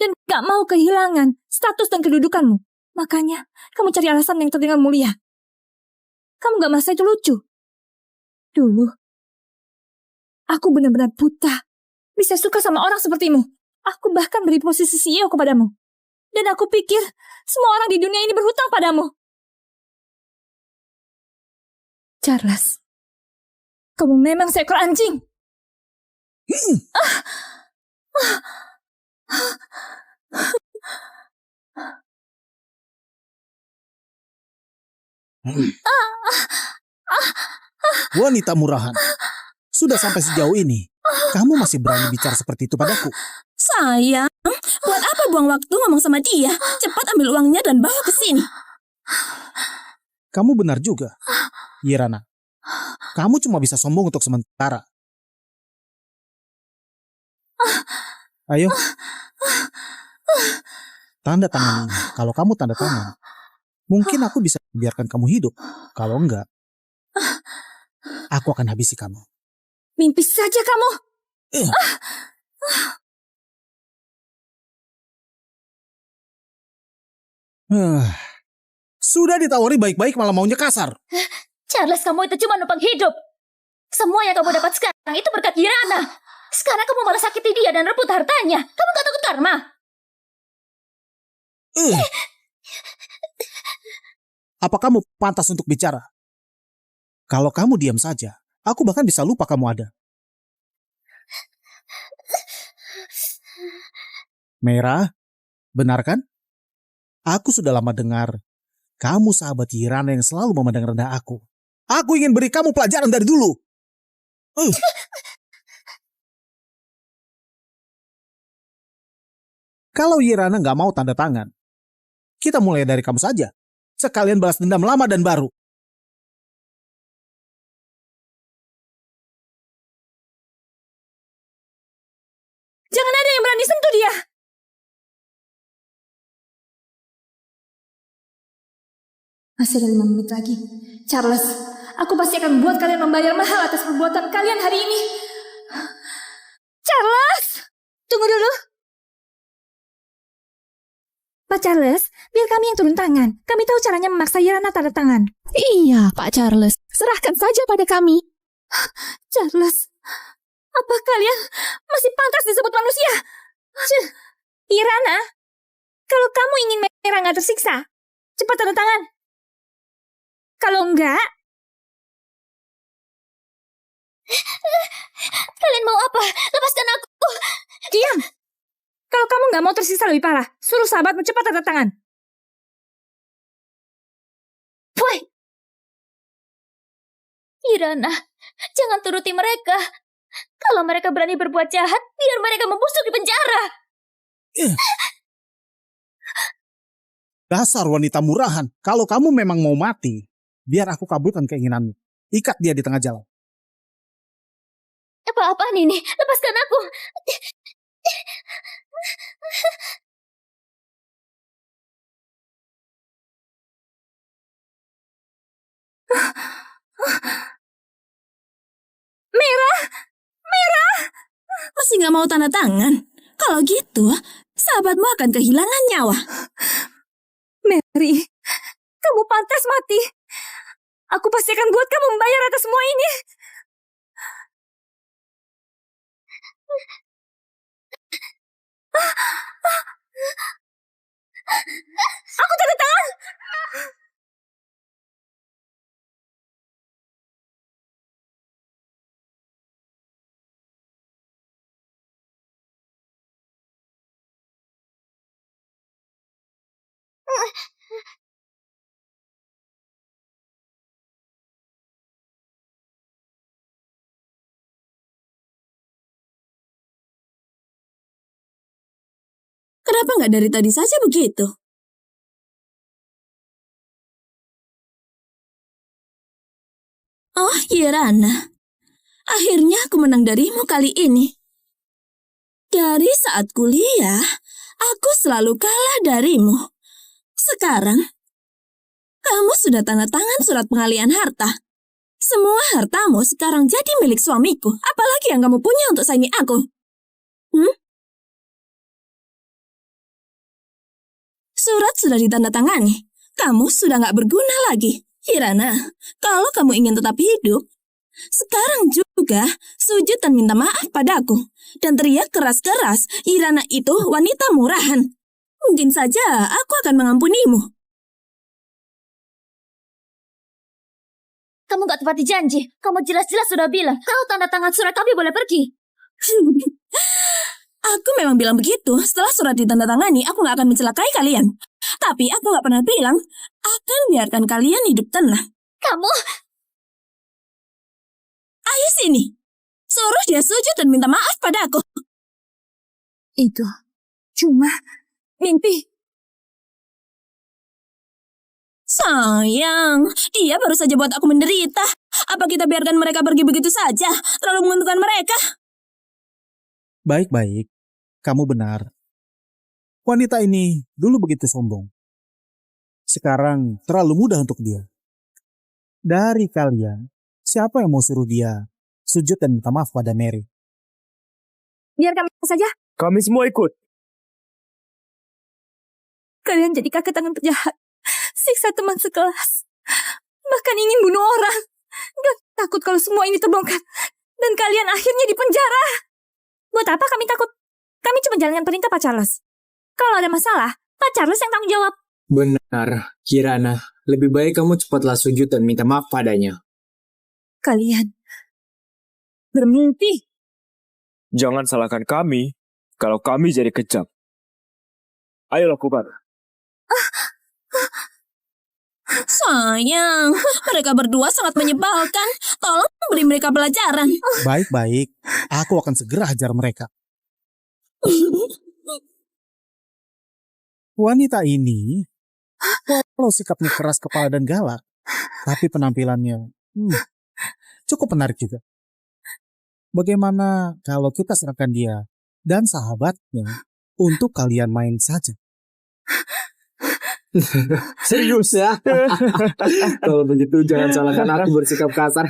dan gak mau kehilangan status dan kedudukanmu? Makanya kamu cari alasan yang terdengar mulia. Kamu gak merasa itu lucu? Dulu, aku benar-benar buta. Bisa suka sama orang sepertimu. Aku bahkan beri posisi CEO kepadamu. Dan aku pikir semua orang di dunia ini berhutang padamu. Charles, kamu memang seekor anjing. Wanita murahan, sudah sampai sejauh ini, kamu masih berani bicara seperti itu padaku? Sayang, buat apa buang waktu ngomong sama dia? Cepat ambil uangnya dan bawa ke sini. Kamu benar juga, Irana. Kamu cuma bisa sombong untuk sementara. Ayo, tanda tangan ini. Kalau kamu tanda tangan, mungkin aku bisa biarkan kamu hidup. Kalau enggak, aku akan habisi kamu. Mimpi saja kamu. Sudah ditawari baik-baik malah maunya kasar. Charles, kamu itu cuma numpang hidup. Semua yang kamu dapat sekarang itu berkat Irana. Sekarang kamu malah sakiti dia dan rebut hartanya. Kamu gak takut karma? Apa kamu pantas untuk bicara? Kalau kamu diam saja, aku bahkan bisa lupa kamu ada. Merah, benar kan? Aku sudah lama dengar kamu sahabat Irana yang selalu memandang rendah aku. Aku ingin beri kamu pelajaran dari dulu. Kalau Irana nggak mau tanda tangan, kita mulai dari kamu saja. Sekalian balas dendam lama dan baru. Jangan ada yang berani sentuh dia. Masih ada 5 menit lagi. Charles, aku pasti akan membuat kalian membayar mahal atas perbuatan kalian hari ini. Charles! Tunggu dulu. Pak Charles, biar kami yang turun tangan. Kami tahu caranya memaksa Irana tanda tangan. Iya, Pak Charles. Serahkan saja pada kami. Charles, apa kalian masih pantas disebut manusia? Irana, kalau kamu ingin Merah nggak tersiksa, cepat tanda tangan. Kalau enggak... Kalian mau apa? Lepaskan aku. Diam. Kalau kamu nggak mau tersiksa lebih parah, suruh sahabatmu cepat tanda tangan. Woi. Irana, jangan turuti mereka. Kalau mereka berani berbuat jahat, biar mereka membusuk di penjara. Dasar wanita murahan. Kalau kamu memang mau mati, biar aku kabulkan keinginanmu. Ikat dia di tengah jalan. Apa-apaan ini? Lepaskan aku. Masih nggak mau tanda tangan? Kalau gitu, sahabatmu akan kehilangan nyawa. Mary, kamu pantas mati. Aku pasti akan buat kamu membayar atas semua ini. Aku tanda tangan. Kenapa nggak dari tadi saja begitu? Oh, Irana. Akhirnya aku menang darimu kali ini. Dari saat kuliah, aku selalu kalah darimu. Sekarang, kamu sudah tanda tangan surat pengalihan harta. Semua hartamu sekarang jadi milik suamiku. Apalagi yang kamu punya untuk saingi aku? Surat sudah ditandatangani. Kamu sudah nggak berguna lagi. Irana, kalau kamu ingin tetap hidup, sekarang juga sujud dan minta maaf padaku. Dan teriak keras-keras, Irana itu wanita murahan. Mungkin saja aku akan mengampunimu. Kamu gak tepati janji. Kamu jelas-jelas sudah bilang, kalau tanda tangan surat kami boleh pergi. Aku memang bilang begitu. Setelah surat ditandatangani, aku gak akan mencelakai kalian. Tapi aku gak pernah bilang akan biarkan kalian hidup tenang. Kamu... Ayo sini. Suruh dia sujud dan minta maaf padaku. Itu cuma mimpi. Sayang, dia baru saja buat aku menderita. Apa kita biarkan mereka pergi begitu saja? Terlalu menguntungkan mereka. Baik-baik, kamu benar. Wanita ini dulu begitu sombong. Sekarang terlalu mudah untuk dia. Dari kalian, siapa yang mau suruh dia sujud dan minta maaf pada Mary? Biar kami saja. Kami semua ikut. Kalian jadi kaki tangan penjahat. Siksa teman sekelas. Bahkan ingin bunuh orang. Gak takut kalau semua ini terbongkar. Dan kalian akhirnya di penjara. Buat apa kami takut? Kami cuma jalankan perintah Pak Charles. Kalau ada masalah, Pak Charles yang tanggung jawab. Benar, Kirana. Lebih baik kamu cepatlah sujud dan minta maaf padanya. Kalian bermimpi. Jangan salahkan kami kalau kami jadi kejam. Ayo lakukan. Sayang, mereka berdua sangat menyebalkan. Tolong beri mereka pelajaran. Baik-baik, aku akan segera hajar mereka. Wanita ini, kalau sikapnya keras kepala dan galak, tapi penampilannya cukup menarik juga. Bagaimana kalau kita serahkan dia dan sahabatnya untuk kalian main saja? Serius ya? Kalau begitu jangan salahkan aku bersikap kasar.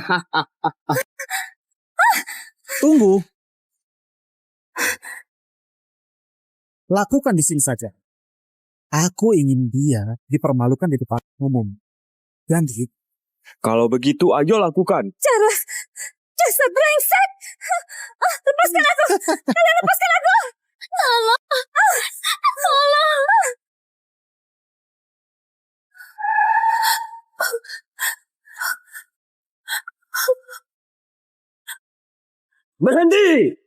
Tunggu. Lakukan di sini saja. Aku ingin dia dipermalukan di depan umum. Jadi, kalau begitu ayo lakukan. Charles, jasad brengsek. Lepaskan aku. Kalian lepaskan aku. Tolong. Tolong. Berhenti!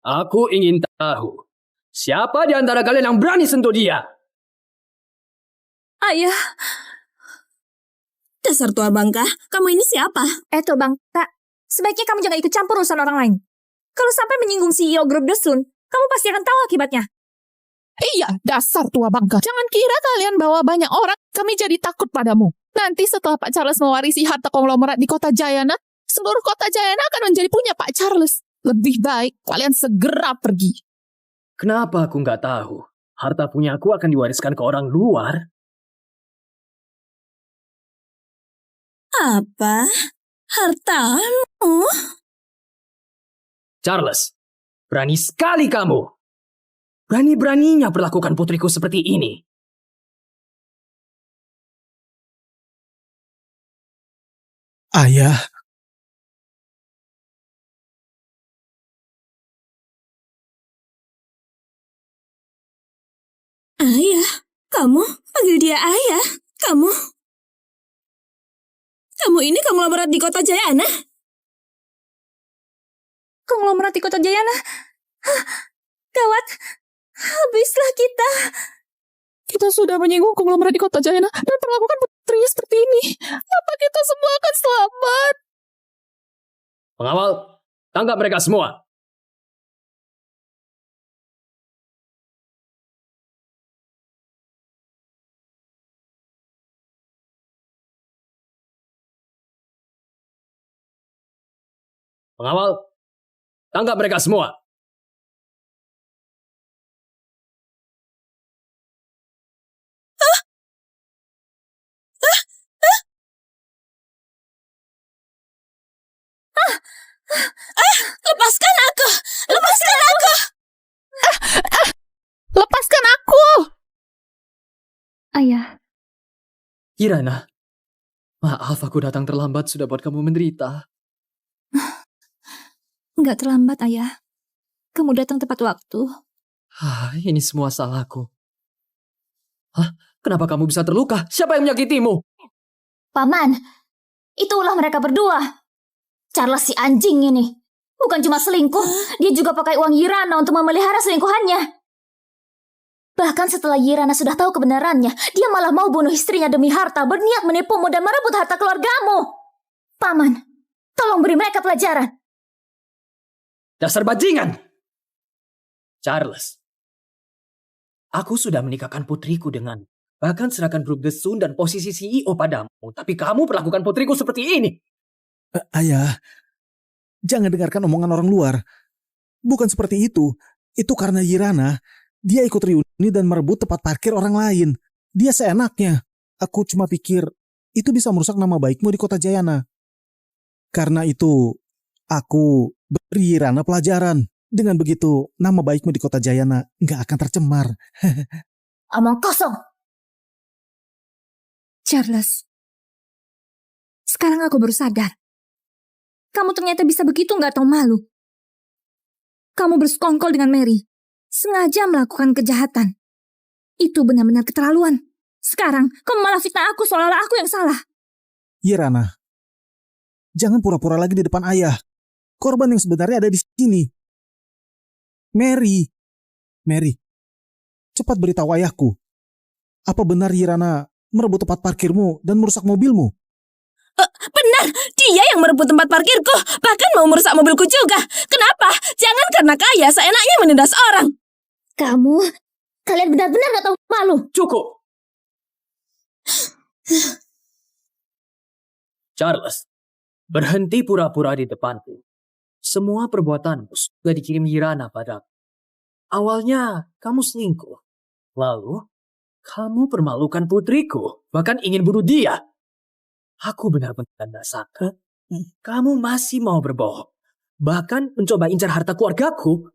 Aku ingin tahu, siapa di antara kalian yang berani sentuh dia? Ayah. Dasar tua bangka, kamu ini siapa? Tua bangka, sebaiknya kamu jangan ikut campur urusan orang lain. Kalau sampai menyinggung CEO grup The Sun, kamu pasti akan tahu akibatnya. Iya, dasar tua bangka. Jangan kira kalian bawa banyak orang, kami jadi takut padamu. Nanti setelah Pak Charles mewarisi harta konglomerat di kota Jayana, seluruh kota Jayana akan menjadi punya Pak Charles. Lebih baik kalian segera pergi. Kenapa aku nggak tahu? Harta punya aku akan diwariskan ke orang luar. Apa? Hartamu? Charles, berani sekali kamu. Berani-beraninya perlakukan putriku seperti ini. Ayah, Ayah? Kamu? Panggil dia ayah? Kamu ini konglomerat di kota Jayana? Konglomerat di kota Jayana? Gawat, habislah kita. Kita sudah menyinggung konglomerat di kota Jayana dan perlakukan putrinya seperti ini. Apa kita semua akan selamat? Pengawal, tangkap mereka semua. Pengawal, tangkap mereka semua. Lepaskan aku! Lepaskan aku! Lepaskan aku! Ayah, Kirana, maaf aku datang terlambat sudah buat kamu menderita. Nggak terlambat, Ayah. Kamu datang tepat waktu. Ini semua salahku. Kenapa kamu bisa terluka? Siapa yang menyakitimu? Paman, itu ulah mereka berdua. Charles si anjing ini. Bukan cuma selingkuh, dia juga pakai uang Yirana untuk memelihara selingkuhannya. Bahkan setelah Yirana sudah tahu kebenarannya, dia malah mau bunuh istrinya demi harta, berniat menipumu dan merebut harta keluargamu. Paman, tolong beri mereka pelajaran. Dasar bajingan! Charles, aku sudah menikahkan putriku dengan bahkan serahkan grup The Sun dan posisi CEO padamu. Tapi kamu perlakukan putriku seperti ini. ayah, jangan dengarkan omongan orang luar. Bukan seperti itu. Itu karena Yirana, dia ikut reuni dan merebut tempat parkir orang lain. Dia seenaknya. Aku cuma pikir, itu bisa merusak nama baikmu di kota Jayana. Karena itu, aku beri Yirana pelajaran. Dengan begitu, nama baikmu di kota Jayana nggak akan tercemar. Omong kosong. Charles, sekarang aku baru sadar. Kamu ternyata bisa begitu nggak tahu malu. Kamu bersekongkol dengan Mary. Sengaja melakukan kejahatan. Itu benar-benar keterlaluan. Sekarang, kamu malah fitnah aku seolah-olah aku yang salah. Yirana, jangan pura-pura lagi di depan ayah. Korban yang sebenarnya ada di sini. Mary, cepat beritahu ayahku. Apa benar Yirana merebut tempat parkirmu dan merusak mobilmu? Benar, dia yang merebut tempat parkirku, bahkan mau merusak mobilku juga. Kenapa? Jangan karena kaya seenaknya menindas orang. Kalian benar-benar gak tahu malu. Cukup! Charles, berhenti pura-pura di depanku. Semua perbuatanmu sudah dikirim Yirana padaku. Awalnya, kamu selingkuh. Lalu, kamu permalukan putriku, bahkan ingin bunuh dia. Aku benar-benar tidak sangka kamu masih mau berbohong. Bahkan mencoba incar harta keluargaku.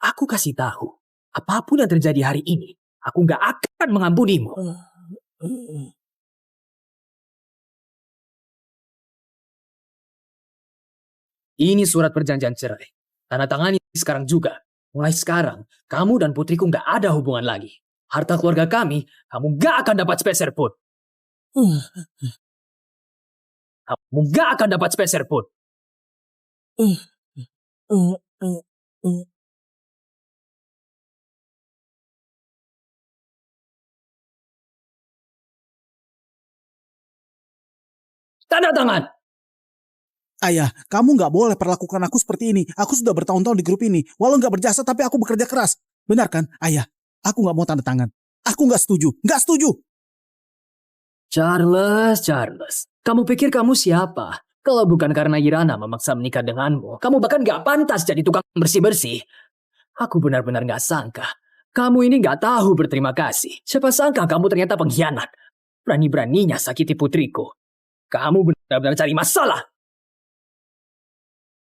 Aku kasih tahu, apapun yang terjadi hari ini, aku gak akan mengampunimu. Ini surat perjanjian cerai. Tanda tangani sekarang juga. Mulai sekarang, kamu dan putriku gak ada hubungan lagi. Harta keluarga kami, kamu gak akan dapat sepeser pun. Kamu gak akan dapat sepeser pun. Tanda tangan! Ayah, kamu nggak boleh perlakukan aku seperti ini. Aku sudah bertahun-tahun di grup ini. Walau nggak berjasa, tapi aku bekerja keras. Benar kan, ayah? Aku nggak mau tanda tangan. Aku nggak setuju. Nggak setuju. Charles, kamu pikir kamu siapa? Kalau bukan karena Irana memaksa menikah denganmu, kamu bahkan gak pantas jadi tukang bersih-bersih. Aku benar-benar gak sangka. Kamu ini gak tahu berterima kasih. Siapa sangka kamu ternyata pengkhianat. Berani-beraninya sakiti putriku. Kamu benar-benar cari masalah.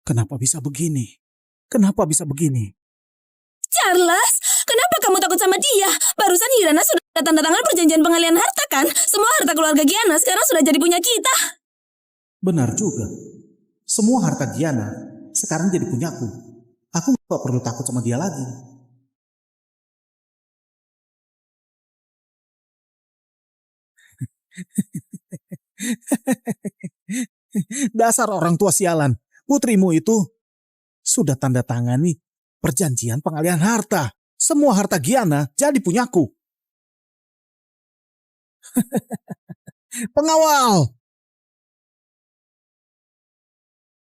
Kenapa bisa begini? Kenapa bisa begini? Charles, kenapa kamu takut sama dia? Barusan Hirana sudah tanda tangan perjanjian pengalihan harta kan? Semua harta keluarga Giana sekarang sudah jadi punya kita. Benar juga. Semua harta Giana sekarang jadi punyaku. Aku gak perlu takut sama dia lagi. Dasar orang tua sialan. Putrimu itu sudah tanda tangani perjanjian pengalihan harta. Semua harta Giana jadi punyaku. Pengawal!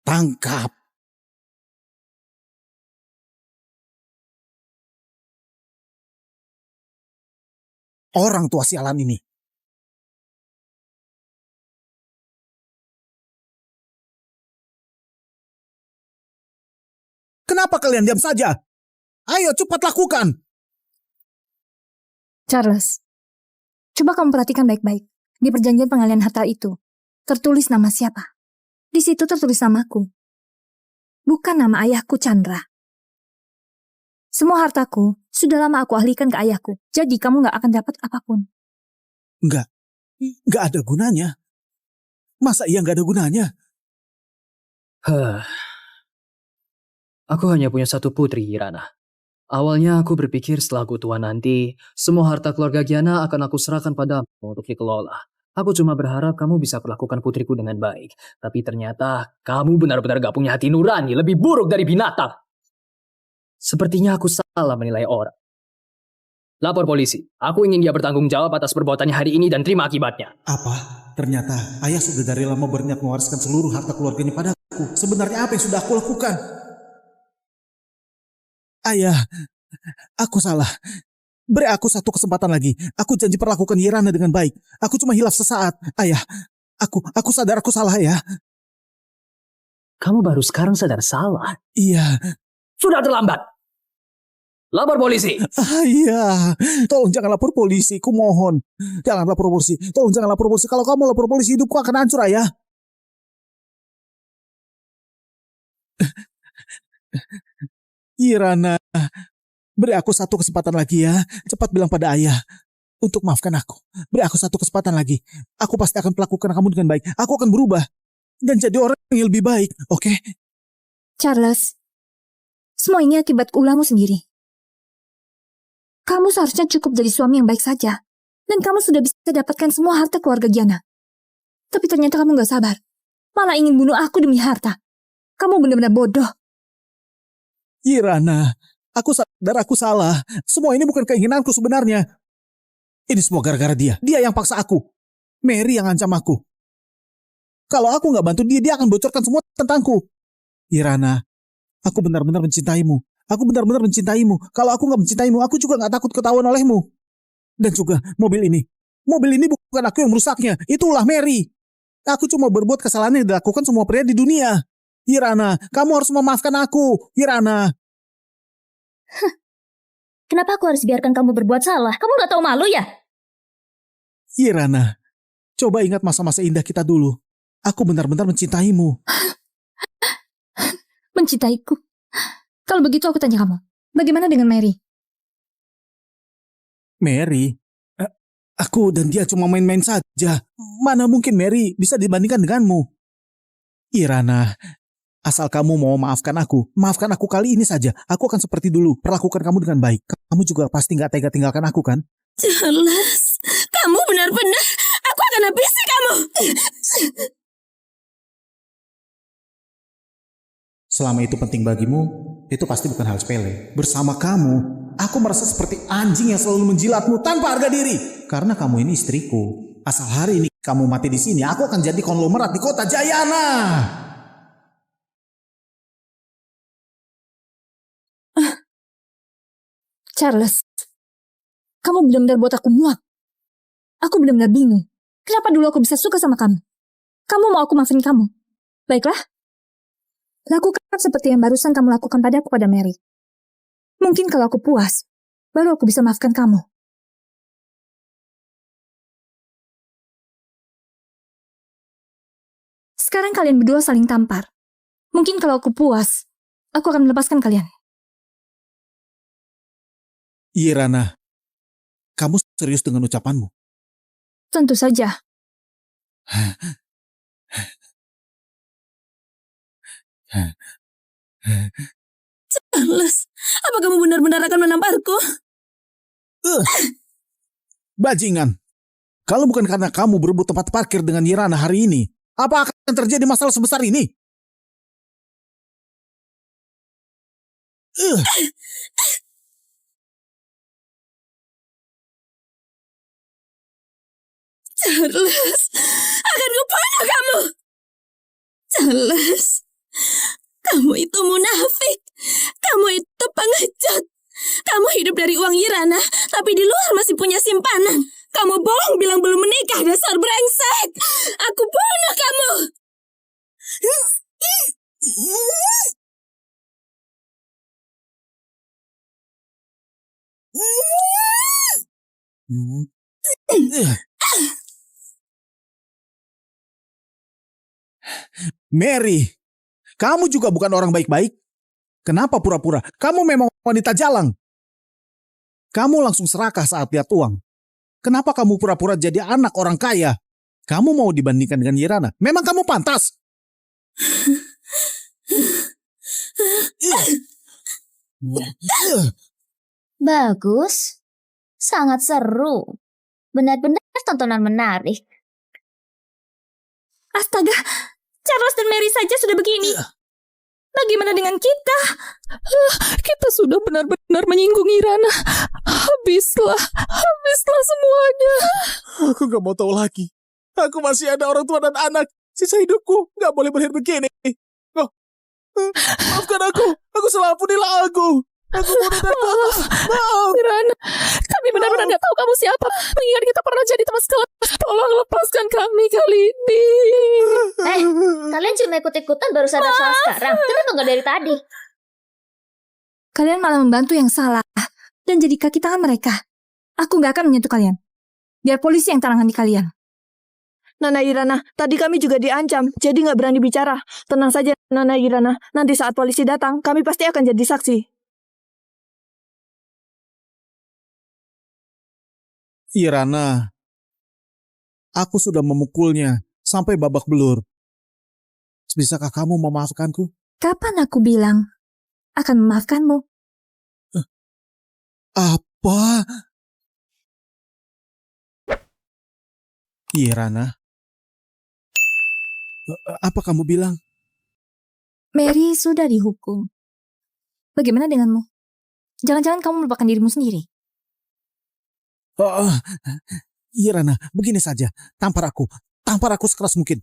Tangkap! Orang tua sialan ini. Kenapa kalian diam saja? Ayo cepat lakukan. Charles, coba kamu perhatikan baik-baik. Di perjanjian pengalihan harta itu, tertulis nama siapa? Di situ tertulis namaku. Bukan nama ayahku Chandra. Semua hartaku sudah lama aku ahlikan ke ayahku. Jadi kamu gak akan dapat apapun. Enggak ada gunanya. Masa iya gak ada gunanya? Aku hanya punya satu putri, Irana. Awalnya aku berpikir setelah aku tua nanti, semua harta keluarga Giana akan aku serahkan padamu untuk dikelola. Aku cuma berharap kamu bisa perlakukan putriku dengan baik. Tapi ternyata kamu benar-benar gak punya hati nurani, lebih buruk dari binatang. Sepertinya aku salah menilai orang. Lapor polisi. Aku ingin dia bertanggung jawab atas perbuatannya hari ini dan terima akibatnya. Apa? Ternyata ayah sudah dari lama berniat mewariskan seluruh harta keluarganya padaku. Sebenarnya apa yang sudah aku lakukan? Ayah, aku salah. Beri aku satu kesempatan lagi. Aku janji perlakukan Irana dengan baik. Aku cuma hilaf sesaat. Ayah, aku sadar aku salah ya. Kamu baru sekarang sadar salah? Iya. Sudah terlambat. Lapor polisi. Iya. Tolong jangan lapor polisi. Ku mohon. Jangan lapor polisi. Tolong jangan lapor polisi. Kalau kamu lapor polisi, hidupku akan hancur, ayah. Irana, beri aku satu kesempatan lagi ya. Cepat bilang pada ayah untuk maafkan aku. Beri aku satu kesempatan lagi. Aku pasti akan melakukan kamu dengan baik. Aku akan berubah dan jadi orang yang lebih baik. Oke? Charles, semua ini akibat ulahmu sendiri. Kamu seharusnya cukup jadi suami yang baik saja. Dan kamu sudah bisa dapatkan semua harta keluarga Giana. Tapi ternyata kamu gak sabar. Malah ingin bunuh aku demi harta. Kamu benar-benar bodoh. Irana, aku sadar aku salah. Semua ini bukan keinginanku sebenarnya. Ini semua gara-gara dia. Dia yang paksa aku. Mary yang ancam aku. Kalau aku gak bantu dia akan bocorkan semua tentangku. Irana, aku benar-benar mencintaimu. Aku benar-benar mencintaimu. Kalau aku gak mencintaimu, aku juga gak takut ketahuan olehmu. Dan juga mobil ini. Mobil ini bukan aku yang merusaknya. Itulah Mary. Aku cuma berbuat kesalahan yang dilakukan semua pria di dunia. Irana, kamu harus memaafkan aku. Irana. Kenapa aku harus biarkan kamu berbuat salah? Kamu gak tahu malu ya? Irana, coba ingat masa-masa indah kita dulu. Aku benar-benar mencintaimu. Mencintaiku? Kalau begitu aku tanya kamu, bagaimana dengan Mary? Mary? Aku dan dia cuma main-main saja. Mana mungkin Mary bisa dibandingkan denganmu? Irana, asal kamu mau maafkan aku kali ini saja. Aku akan seperti dulu, perlakukan kamu dengan baik. Kamu juga pasti gak tega tinggalkan aku kan? Charles, kamu benar-benar, aku akan habisi kamu. Selama itu penting bagimu, itu pasti bukan hal sepele. Bersama kamu, aku merasa seperti anjing yang selalu menjilatmu tanpa harga diri. Karena kamu ini istriku. Asal hari ini kamu mati di sini, aku akan jadi konglomerat di kota Jayana. Charles, Kamu benar-benar buat aku muak. Aku benar-benar bingung. Kenapa dulu aku bisa suka sama kamu? Kamu mau aku maafin kamu? Baiklah. Lakukan seperti yang barusan kamu lakukan padaku pada Mary. Mungkin kalau aku puas, baru aku bisa maafkan kamu. Sekarang kalian berdua saling tampar. Mungkin kalau aku puas, aku akan melepaskan kalian. Irana, kamu serius dengan ucapanmu? Tentu saja. Charles, apa kamu benar-benar akan menamparku? Bajingan, kalau bukan karena kamu berebut tempat parkir dengan Irana hari ini, apa akan terjadi masalah sebesar ini? Charles, akan kubunuh kamu. Charles, kamu itu munafik. Kamu itu pengecut. Kamu hidup dari uang Irana, tapi di luar masih punya simpanan. Kamu bohong bilang belum menikah, dasar brengsek. Aku bunuh kamu. Mary, kamu juga bukan orang baik-baik. Kenapa pura-pura? Kamu memang wanita jalang. Kamu langsung serakah saat lihat uang. Kenapa kamu pura-pura jadi anak orang kaya? Kamu mau dibandingkan dengan Irana? Memang kamu pantas. Bagus. Sangat seru. Benar-benar tontonan menarik. Astaga, Charles dan Mary saja sudah begini. Bagaimana dengan kita? Kita sudah benar-benar menyinggung Irana. Habislah semuanya. Aku gak mau tahu lagi. Aku masih ada orang tua dan anak. Sisa hidupku gak boleh berakhir begini. Oh, maafkan aku. Aku salah, ampunilah aku. Aku bodoh dan kotor. Maaf. Irana, kami benar-benar gak tahu kamu siapa. Mengingat kita pernah jadi teman sekelas. Tolong lepaskan kami kali ini. Kalian cuma ikut-ikutan baru sadar salah sekarang. Kenapa nggak dari tadi? Kalian malah membantu yang salah dan jadi kaki tangan mereka. Aku nggak akan menyentuh kalian. Biar polisi yang tangan di kalian. Nona Irana, tadi kami juga diancam, jadi nggak berani bicara. Tenang saja, Nona Irana. Nanti saat polisi datang, kami pasti akan jadi saksi. Irana, aku sudah memukulnya sampai babak belur. Bisakah kamu memaafkanku? Kapan aku bilang akan memaafkanmu? Apa? Irana, apa kamu bilang? Mary sudah dihukum. Bagaimana denganmu? Jangan-jangan kamu melupakan dirimu sendiri. Irana, begini saja. Tampar aku sekeras mungkin.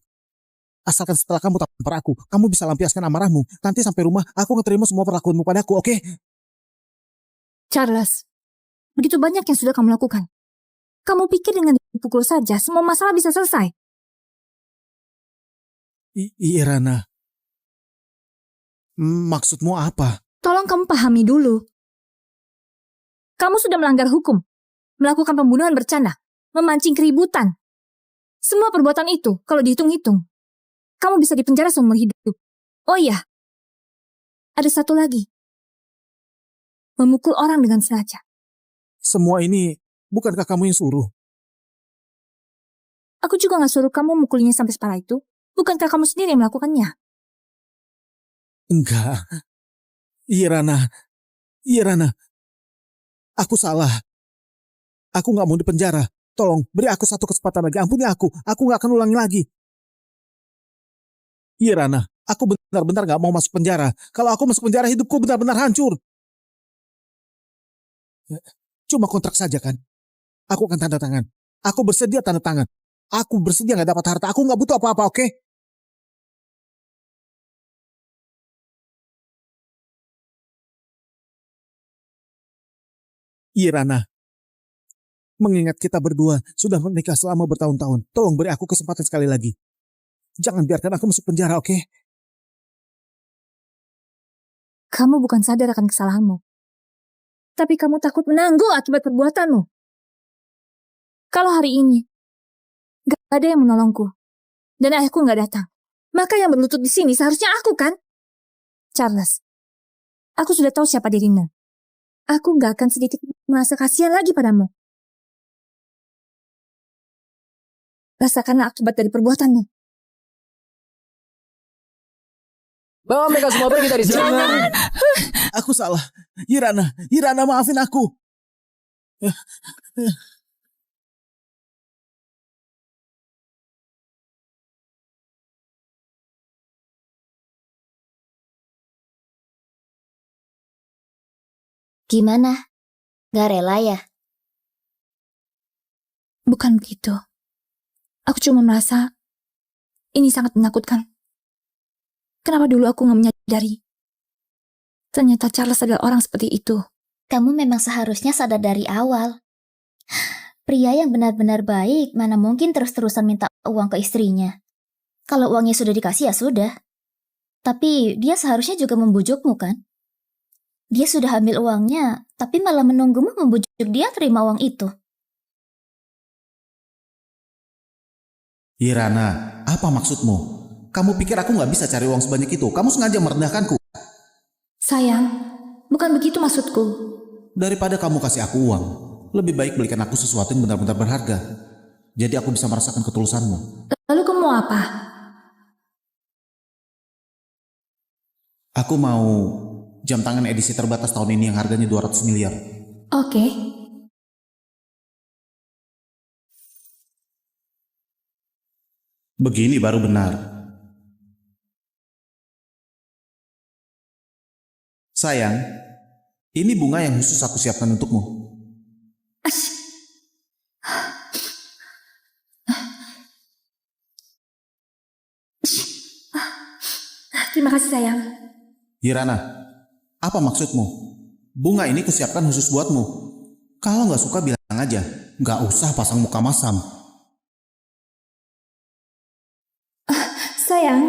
Asalkan setelah kamu tampar aku, kamu bisa lampiaskan amarahmu. Nanti sampai rumah, aku ngeterima semua perlakuanmu padaku, oke? Charles, begitu banyak yang sudah kamu lakukan. Kamu pikir dengan dipukul saja, semua masalah bisa selesai? Irana, maksudmu apa? Tolong kamu pahami dulu. Kamu sudah melanggar hukum, melakukan pembunuhan bercanda, memancing keributan. Semua perbuatan itu, kalau dihitung-hitung, kamu bisa dipenjara seumur hidup. Oh iya, ada satu lagi. Memukul orang dengan sengaja. Semua ini, bukankah kamu yang suruh? Aku juga gak suruh kamu mukulinya sampai separah itu. Bukankah kamu sendiri yang melakukannya? Enggak. Irana, aku salah. Aku gak mau dipenjara. Tolong, beri aku satu kesempatan lagi. Ampuni aku gak akan ulangi lagi. Irana, aku benar-benar gak mau masuk penjara. Kalau aku masuk penjara, hidupku benar-benar hancur. Cuma kontrak saja kan? Aku akan tanda tangan. Aku bersedia tanda tangan. Aku bersedia gak dapat harta. Aku gak butuh apa-apa, oke? Irana, Mengingat kita berdua sudah menikah selama bertahun-tahun, tolong beri aku kesempatan sekali lagi. Jangan biarkan aku masuk penjara, oke? Kamu bukan sadar akan kesalahanmu. Tapi kamu takut menanggung akibat perbuatanmu. Kalau hari ini gak ada yang menolongku dan ayahku gak datang, maka yang berlutut di sini seharusnya aku kan? Charles, aku sudah tahu siapa dirimu. Aku gak akan sedikit merasa kasihan lagi padamu. Rasakanlah akibat dari perbuatanmu. Bawa mereka semua pergi dari sini. Jangan. Aku salah. Irana maafin aku. Gimana? Gak rela ya? Bukan begitu. Aku cuma merasa ini sangat menakutkan. Kenapa dulu aku gak menyadari? Ternyata Charles adalah orang seperti itu. Kamu memang seharusnya sadar dari awal. Pria yang benar-benar baik mana mungkin terus-terusan minta uang ke istrinya. Kalau uangnya sudah dikasih ya sudah. Tapi dia seharusnya juga membujukmu kan? Dia sudah ambil uangnya, tapi malah menunggumu membujuk dia terima uang itu. Irana, apa maksudmu? Kamu pikir aku gak bisa cari uang sebanyak itu? Kamu sengaja merendahkanku. Sayang, bukan begitu maksudku. Daripada kamu kasih aku uang, lebih baik belikan aku sesuatu yang benar-benar berharga. Jadi aku bisa merasakan ketulusanmu. Lalu kamu mau apa? Aku mau jam tangan edisi terbatas tahun ini yang harganya 200 miliar. Oke. Begini baru benar. Sayang, ini bunga yang khusus aku siapkan untukmu. Terima kasih sayang. Irana, apa maksudmu? Bunga ini kusiapkan khusus buatmu. Kalau nggak suka bilang aja, nggak usah pasang muka masam. Sayang,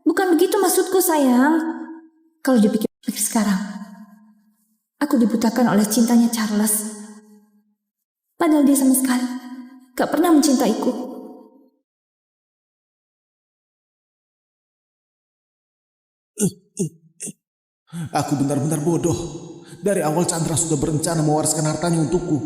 bukan begitu maksudku sayang. Kalau dipikir-pikir sekarang, aku dibutakan oleh cintanya Charles. Padahal dia sama sekali gak pernah mencintaiku. Aku benar-benar bodoh. Dari awal Chandra sudah berencana mewariskan hartanya untukku.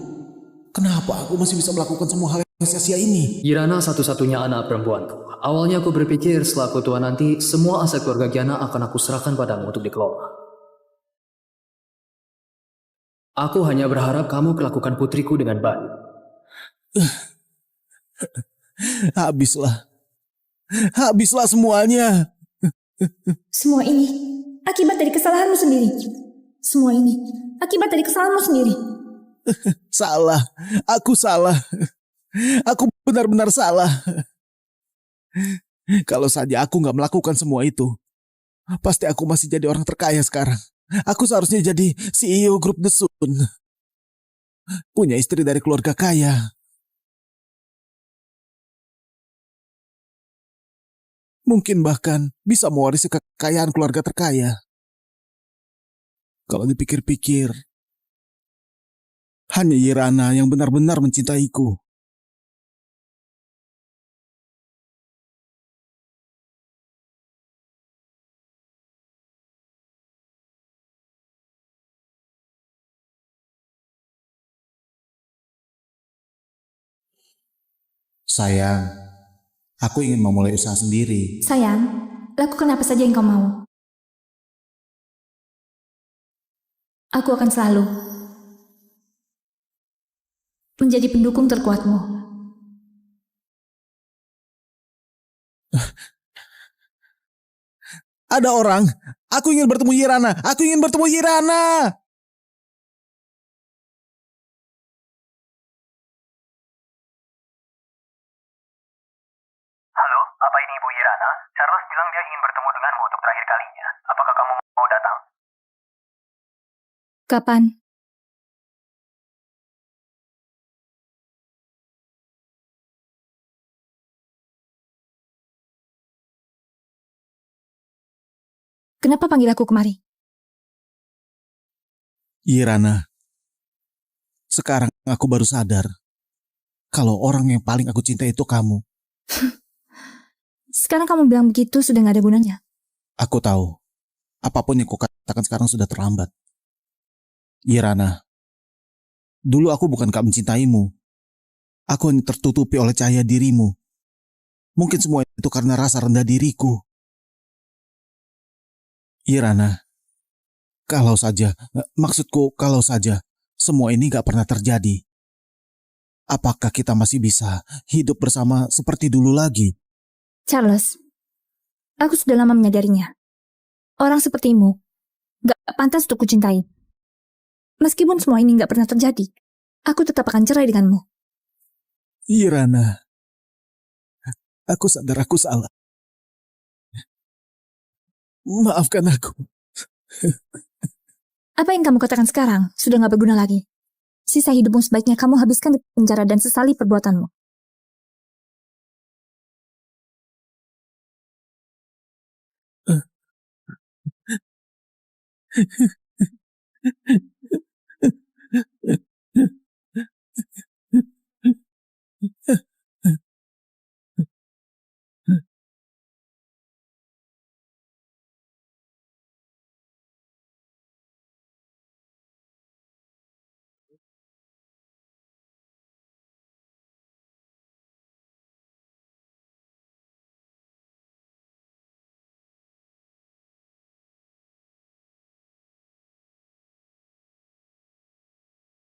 Kenapa aku masih bisa melakukan semua hal yang sia-sia ini? Kirana satu-satunya anak perempuanku. Awalnya aku berpikir setelah aku tua nanti, semua aset keluarga Kiana akan aku serahkan padamu untuk dikelola. Aku hanya berharap kamu melakukan putriku dengan baik. Habislah semuanya. Semua ini akibat dari kesalahanmu sendiri. Semua ini akibat dari kesalahanmu sendiri. Salah, aku salah. Aku benar-benar salah. Kalau saja aku nggak melakukan semua itu, pasti aku masih jadi orang terkaya sekarang. Aku seharusnya jadi CEO grup The Sun. Punya istri dari keluarga kaya. Mungkin bahkan bisa mewarisi kekayaan keluarga terkaya. Kalau dipikir-pikir, hanya Irana yang benar-benar mencintaiku. Sayang, aku ingin memulai usaha sendiri. Sayang, lakukan apa saja yang kau mau. Aku akan selalu menjadi pendukung terkuatmu. Ada orang. Aku ingin bertemu Irana. Aku ingin bertemu Irana. Halo, apa ini Ibu Irana? Charles bilang dia ingin bertemu denganmu untuk terakhir kalinya. Apakah kamu mau datang? Kapan? Kenapa panggil aku kemari? Irana, sekarang aku baru sadar kalau orang yang paling aku cintai itu kamu. Sekarang kamu bilang begitu sudah gak ada gunanya. Aku tahu, apapun yang kau katakan sekarang sudah terlambat. Irana, dulu aku bukan gak mencintaimu. Aku hanya tertutupi oleh cahaya dirimu. Mungkin semua itu karena rasa rendah diriku. Irana, maksudku kalau saja semua ini gak pernah terjadi, apakah kita masih bisa hidup bersama seperti dulu lagi? Charles, aku sudah lama menyadarinya. Orang sepertimu gak pantas untuk kucintai. Meskipun semua ini gak pernah terjadi, aku tetap akan cerai denganmu. Irana, aku sadar aku salah. Maafkan aku. Apa yang kamu katakan sekarang sudah gak berguna lagi. Sisa hidupmu sebaiknya kamu habiskan di penjara dan sesali perbuatanmu.